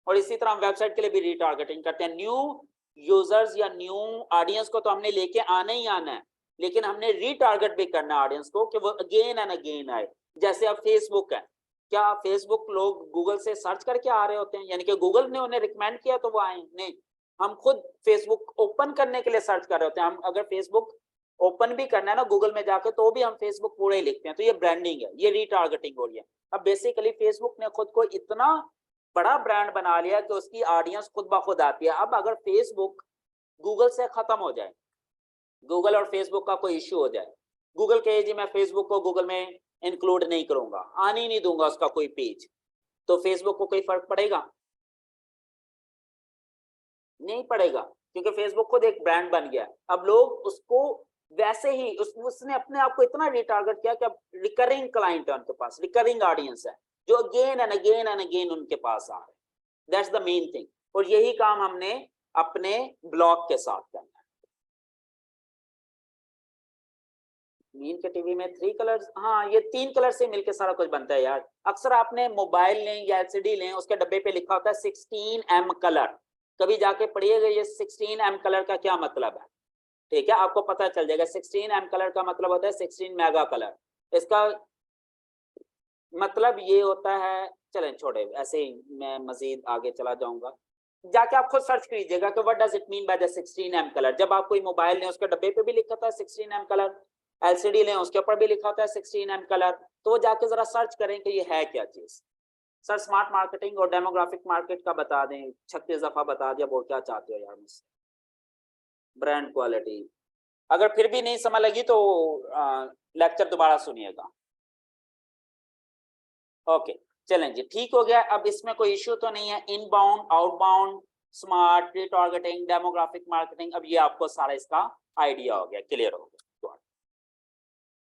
और इसी तरह हम वेबसाइट के लिए भी रीटारगेटिंग करते हैं। न्यू यूजर्स या न्यू ऑडियंस को तो हमने लेके आना ही आना है, लेकिन हमने रीटारगेट भी करना है ऑडियंस को कि वो अगेन एंड अगेन आए। जैसे अब फेसबुक है, क्या फेसबुक लोग गूगल से सर्च करके आ रहे होते हैं, यानी कि गूगल ने उन्हें रिकमेंड किया तो वो आए? नहीं, हम खुद फेसबुक ओपन करने के लिए सर्च कर रहे होते हैं। हम अगर फेसबुक ओपन भी करना है ना गूगल में जाकर, तो भी हम फेसबुक पूरा ही लिखते हैं, तो ये ब्रांडिंग है, ये रीटारगेटिंग हो रही है। अब बेसिकली फेसबुक ने खुद को इतना बड़ा ब्रांड बना लिया कि उसकी ऑडियंस खुद ब खुद आती है। अब अगर फेसबुक गूगल से खत्म हो जाए, गूगल और फेसबुक का कोई इश्यू हो जाए, गूगल कहे जी मैं फेसबुक को गूगल में इंक्लूड नहीं करूंगा, आने ही नहीं दूंगा उसका कोई पेज, तो फेसबुक को कोई फर्क पड़ेगा? नहीं पड़ेगा, क्योंकि फेसबुक खुद एक ब्रांड बन गया। अब लोग उसको वैसे ही उसने अपने आप को इतना रिटारगेट किया कि अब रिकरिंग क्लाइंट है उनके पास, रिकरिंग ऑडियंस है जो अगेन एंड अगेन उनके पास आ रहे हैं। That's the main thing. और यही काम हमने अपने ब्लॉग के साथ करना है। मीन के टीवी में 3 कलर्स, हाँ, ये 3 कलर से मिलकर सारा कुछ बनता है यार। अक्सर आपने मोबाइल लें या LCD लें, उसके डब्बे पे लिखा होता है 16M कलर, कभी जाके पढ़िएगा ये 16M कलर का क्या मतलब है। ठीक है, आपको पता चल जाएगा 16 M कलर का मतलब होता है 16 मेगा कलर। इसका मतलब ये होता है, चलें छोड़े, ऐसे ही मैं मजीद आगे चला जाऊंगा, जाके आप खुद सर्च कीजिएगा कि what does it mean by the 16M colour. जब आप कोई मोबाइल लें उसके डब्बे पे भी लिखा था 16M कलर, एलसीडी लें उसके ऊपर भी लिखा होता है 16M कलर, तो वो जाके जरा सर्च करें कि ये है क्या चीज। सर स्मार्ट मार्केटिंग और डेमोग्राफिक मार्केट का बता दें, 36 दफा बता दिया, बोल क्या चाहते हो यार मुझसे। ब्रांड क्वालिटी, अगर फिर भी नहीं समझ लगी तो लेक्चर दोबारा सुनिएगा। ओके, चलें जी, ठीक हो गया। अब इसमें कोई इश्यू तो नहीं है, inbound, outbound, smart, retargeting, demographic marketing, अब ये आपको सारा इसका आइडिया हो गया, क्लियर हो गया।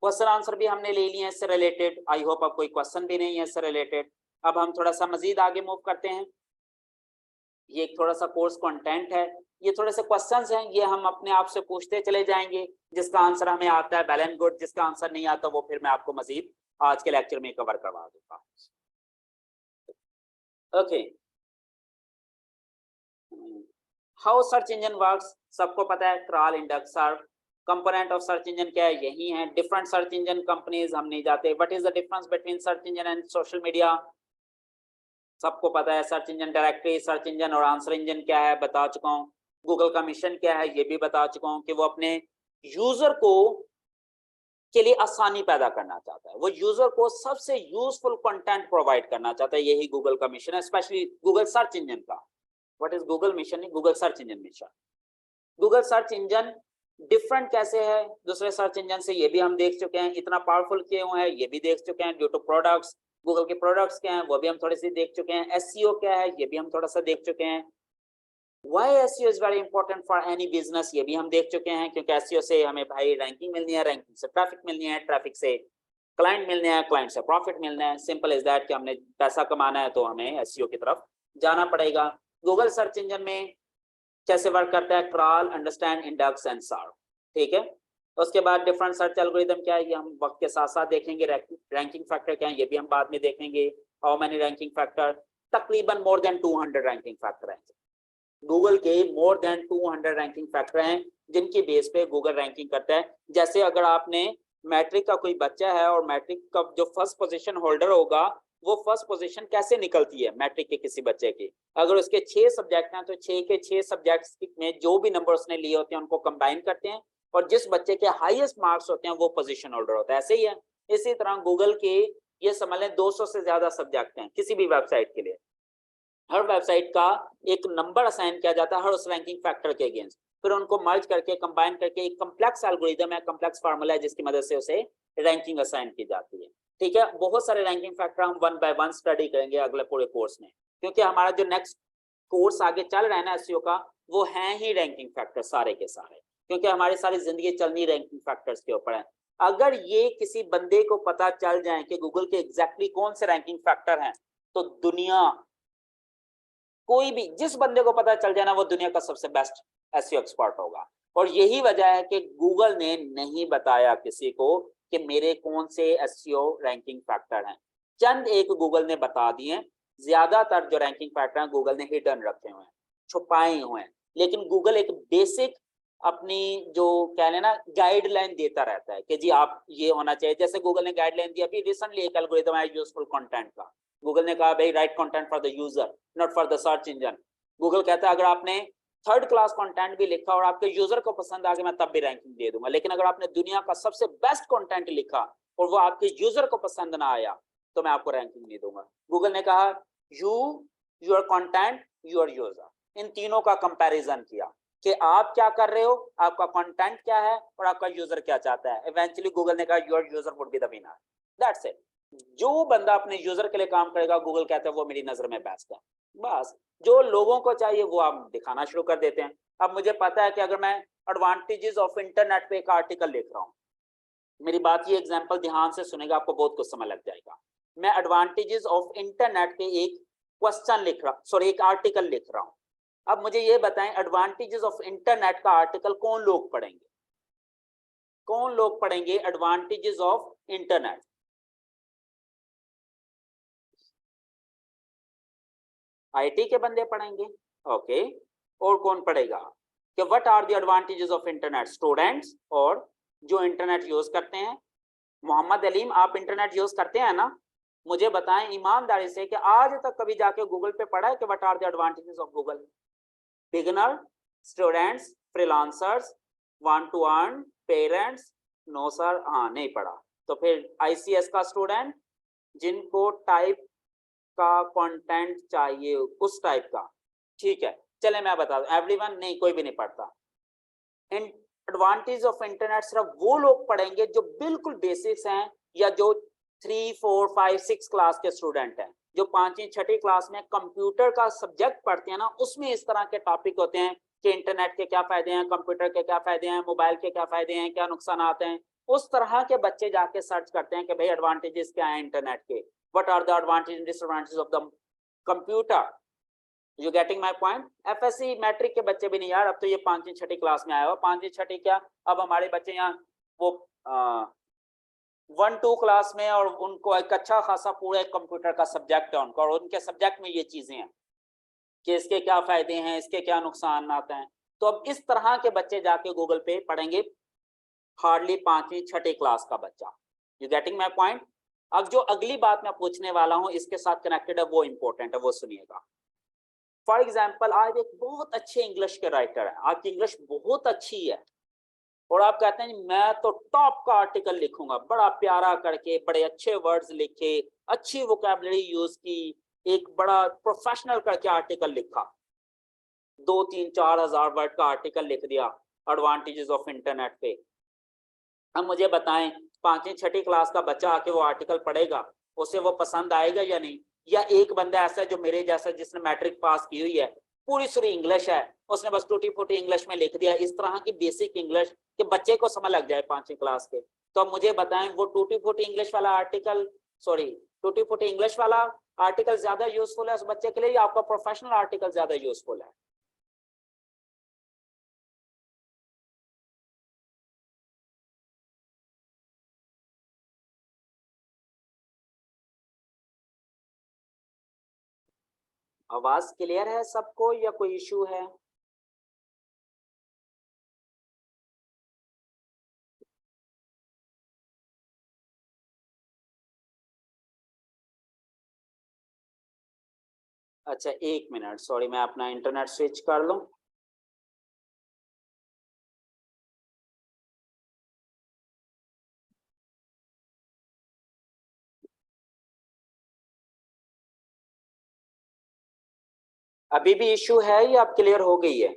क्वेश्चन आंसर भी हमने ले लिए इससे रिलेटेड, आई होप अब कोई क्वेश्चन भी नहीं है इससे रिलेटेड। अब हम थोड़ा सा मजीद आगे मूव करते हैं। ये एक थोड़ा सा कोर्स कंटेंट है, ये थोड़े से क्वेश्चंस हैं, ये हम अपने आप से पूछते चले जाएंगे, जिसका आंसर हमें आता है वेल एंड गुड, जिसका आंसर नहीं आता वो फिर मैं आपको मजीद आज के लेक्चर में कवर करवा दूंगा। Okay, how search engine works, सबको पता है, crawl, index, search. Component of search engine क्या है, यही है। डिफरेंट सर्च इंजन कंपनीज, हम नहीं जाते। What is the difference between search engine and social media, सबको पता है। Search engine directory, search engine और आंसर इंजन क्या है, बता चुका हूँ। गूगल का मिशन क्या है, ये भी बता चुका हूँ कि वो अपने यूजर को के लिए आसानी पैदा करना चाहता है, वो यूजर को सबसे यूजफुल कंटेंट प्रोवाइड करना चाहता है, यही गूगल का मिशन है, स्पेशली गूगल सर्च इंजन का। What is Google mission, Google search engine mission. Google search engine different कैसे है दूसरे सर्च इंजन से, ये भी हम देख चुके हैं। इतना पावरफुल क्यों है, ये भी देख चुके हैं। ड्यू टू प्रोडक्ट्स, गूगल के प्रोडक्ट्स क्या हैं वो भी हम थोड़े से देख चुके हैं। एसईओ क्या है ये भी हम थोड़ा सा देख चुके हैं। Why SEO is very important for any business, ये भी हम देख चुके हैं, क्योंकि एसईओ से हमें भाई रैंकिंग मिलनी है, रैंकिंग से ट्रैफिक मिलनी है, ट्रैफिक से क्लाइंट मिलने हैं, क्लाइंट से प्रॉफिट मिलना है। सिंपल इज दैट कि हमने पैसा कमाना है तो हमें एसईओ की तरफ जाना पड़ेगा। गूगल सर्च इंजन में कैसे वर्क करता है, crawl, understand, index and serve, ठीक है। उसके बाद डिफरेंट सर्च एल्गोरिदम क्या है, ये हम वक्त के साथ साथ देखेंगे। रैंकिंग फैक्टर क्या है, ये भी हम बाद में देखेंगे। हाउ मेनी रैंकिंग फैक्टर, तकरीबन मोर देन 200 रैंकिंग फैक्टर हैं गूगल के, मोर देन 200 रैंकिंग फैक्टर हैं जिनकी बेस पे गूगल रैंकिंग करता है। जैसे अगर आपने मैट्रिक का कोई बच्चा है और मैट्रिक का जो फर्स्ट पोजीशन होल्डर होगा, वो फर्स्ट पोजीशन कैसे निकलती है मैट्रिक के किसी बच्चे की, अगर उसके 6 सब्जेक्ट हैं तो 6 के 6 सब्जेक्ट्स में जो भी नंबर उसने लिए होते हैं उनको कंबाइन करते हैं, और जिस बच्चे के हाईएस्ट मार्क्स होते हैं वो पोजीशन होल्डर होता है। ऐसे ही है। इसी तरह गूगल के ये समझ लें 200 से ज्यादा सब्जेक्ट हैं किसी भी वेबसाइट के लिए। हर वेबसाइट का एक नंबर असाइन किया जाता है हर उस रैंकिंग फैक्टर के अगेंस्ट, फिर उनको मर्ज करके कंबाइन करके एक कम्प्लेक्स एल्गोरिदम है, कम्प्लेक्स फार्मूला है जिसकी मदद से उसे रैंकिंग असाइन की जाती है। ठीक है, बहुत सारे रैंकिंग फैक्टर हम 1 बाय 1 स्टडी करेंगे अगले पूरे कोर्स में, क्योंकि हमारा जो नेक्स्ट कोर्स आगे चल रहा है ना एसईओ का, वो है ही रैंकिंग फैक्टर सारे के सारे, क्योंकि हमारी सारी जिंदगी चलनी रैंकिंग फैक्टर्स के ऊपर है। अगर ये किसी बंदे को पता चल जाए कि गूगल के एग्जैक्टली कौन से रैंकिंग फैक्टर हैं, तो दुनिया, कोई भी जिस बंदे को पता चल जाए ना, वो दुनिया का सबसे बेस्ट एसईओ एक्सपर्ट होगा। और यही वजह है कि गूगल ने नहीं बताया किसी को कि मेरे कौन से एसईओ रैंकिंग फैक्टर हैं, चंद एक गूगल ने बता दिए। ज्यादातर जो रैंकिंग फैक्टर हैं गूगल ने हिडन रखे हुए हैं, छुपाए हुए हैं। लेकिन गूगल एक बेसिक अपनी जो कह लेना गाइडलाइन देता रहता है कि जी आप ये होना चाहिए। जैसे गूगल ने गाइडलाइन दी, अभी रिसेंटली एक एल्गोरिथम है यूजफुल कंटेंट का, गूगल ने कहा भाई right content for the user not for the search engine. Google कहता है अगर आपने थर्ड क्लास कंटेंट भी लिखा और आपके यूजर को पसंद आ गया मैं तब भी रैंकिंग दे दूंगा, लेकिन अगर आपने दुनिया का सबसे बेस्ट कंटेंट लिखा और वो आपके यूजर को पसंद ना आया तो मैं आपको रैंकिंग नहीं दूंगा। गूगल ने कहा you, your content, your user, इन तीनों का कंपैरिजन किया कि आप क्या कर रहे हो, आपका कंटेंट क्या है और आपका यूजर क्या चाहता है। इवेंचुअली गूगल ने कहा your user would be the winner, that's it. जो बंदा अपने यूजर के लिए काम करेगा गूगल कहता है वो मेरी नजर में बेस्ट है। बस जो लोगों को चाहिए वो आप दिखाना शुरू कर देते हैं। अब मुझे पता है कि अगर मैं एडवांटेजेस ऑफ इंटरनेट पे एक आर्टिकल लिख रहा हूँ, मेरी बात ये एग्जांपल ध्यान से सुनेगा, आपको बहुत कुछ समझ लग जाएगा। मैं एडवांटेजेस ऑफ इंटरनेट पे एक क्वेश्चन लिख रहा, सॉरी एक आर्टिकल लिख रहा हूँ। अब मुझे ये बताएं एडवांटेजेस ऑफ इंटरनेट का आर्टिकल कौन लोग पढ़ेंगे, कौन लोग पढ़ेंगे एडवांटेजेस ऑफ इंटरनेट? आईटी के बंदे पढ़ेंगे, ओके। और कौन पढ़ेगा? कि what are the advantages of internet students, और जो इंटरनेट यूज करते हैं। मोहम्मद अलीम, आप इंटरनेट यूज करते हैं ना? मुझे बताएं ईमानदारी से कि आज तक कभी जाके गूगल पे पढ़ा है कि what are the advantages of Google? Beginner, students, freelancers, want to earn, parents? No sir, हाँ नहीं पढ़ा। तो फिर आईसीएस का स्टूडेंट जिनको टाइप का कंटेंट चाहिए उस टाइप का, ठीक है, चले मैं बता दूं, एवरीवन नहीं, कोई भी नहीं पढ़ता। एडवांटेज ऑफ इंटरनेट सिर्फ वो लोग पढ़ेंगे जो बिल्कुल बेसिक्स हैं, या जो 3, 4, 5, 6 क्लास के स्टूडेंट हैं। जो 5वीं 6वीं क्लास में कंप्यूटर का सब्जेक्ट पढ़ते हैं ना, उसमें इस तरह के टॉपिक होते हैं कि इंटरनेट के क्या फायदे हैं, कंप्यूटर के क्या फायदे हैं, मोबाइल के क्या फायदे हैं, क्या नुकसान आते हैं। उस तरह के बच्चे जाके सर्च करते हैं कि भाई एडवांटेजेस क्या हैं इंटरनेट के, what are the advantage and disadvantages of the computer. You getting my point? FSC matric के बच्चे भी नहीं यार, अब तो ये 5वीं 6वीं क्लास में आया हुआ। 5वीं 6वीं क्या, अब हमारे बच्चे यहाँ वो 1-2 क्लास में, और उनको एक अच्छा खासा पूरा कंप्यूटर का सब्जेक्ट है उनका, और उनके सब्जेक्ट में ये चीजें हैं कि इसके क्या फायदे हैं, इसके क्या नुकसान आते हैं। तो अब इस तरह के बच्चे जाके गूगल पे पढ़ेंगे, हार्डली 5वीं 6वीं क्लास का बच्चा। You getting my point? अब जो अगली बात मैं पूछने वाला हूं इसके साथ कनेक्टेड है, वो इंपॉर्टेंट है, वो सुनिएगा। फॉर एग्जाम्पल, आज एक बहुत अच्छे इंग्लिश के राइटर है, आपकी इंग्लिश बहुत अच्छी है, और आप कहते हैं मैं तो टॉप का आर्टिकल लिखूंगा, बड़ा प्यारा करके, बड़े अच्छे वर्ड्स लिखे, अच्छी वोकैबुलरी यूज की, एक बड़ा प्रोफेशनल करके आर्टिकल लिखा, 2-3-4 हजार वर्ड का आर्टिकल लिख दिया एडवांटेजेस ऑफ इंटरनेट पे। अब मुझे बताएं 5वीं 6वीं क्लास का बच्चा आके वो आर्टिकल पढ़ेगा, उसे वो पसंद आएगा या नहीं? या एक बंदा ऐसा है जो मेरे जैसा, जिसने मैट्रिक पास की हुई है, पूरी सूरी इंग्लिश है, उसने बस टूटी फूटी इंग्लिश में लिख दिया, इस तरह की बेसिक इंग्लिश कि बच्चे को समझ लग जाए 5वीं क्लास के। तो अब मुझे बताएं वो टूटी फूटी इंग्लिश वाला आर्टिकल, सॉरी, टूटी फूटी इंग्लिश वाला आर्टिकल ज्यादा यूजफुल है उस बच्चे के लिए, या आपका प्रोफेशनल आर्टिकल ज्यादा यूजफुल है? आवाज क्लियर है सबको या कोई इशू है? अच्छा 1 मिनट, सॉरी, मैं अपना इंटरनेट स्विच कर लूं। अभी भी इशू है या अब क्लियर हो गई है?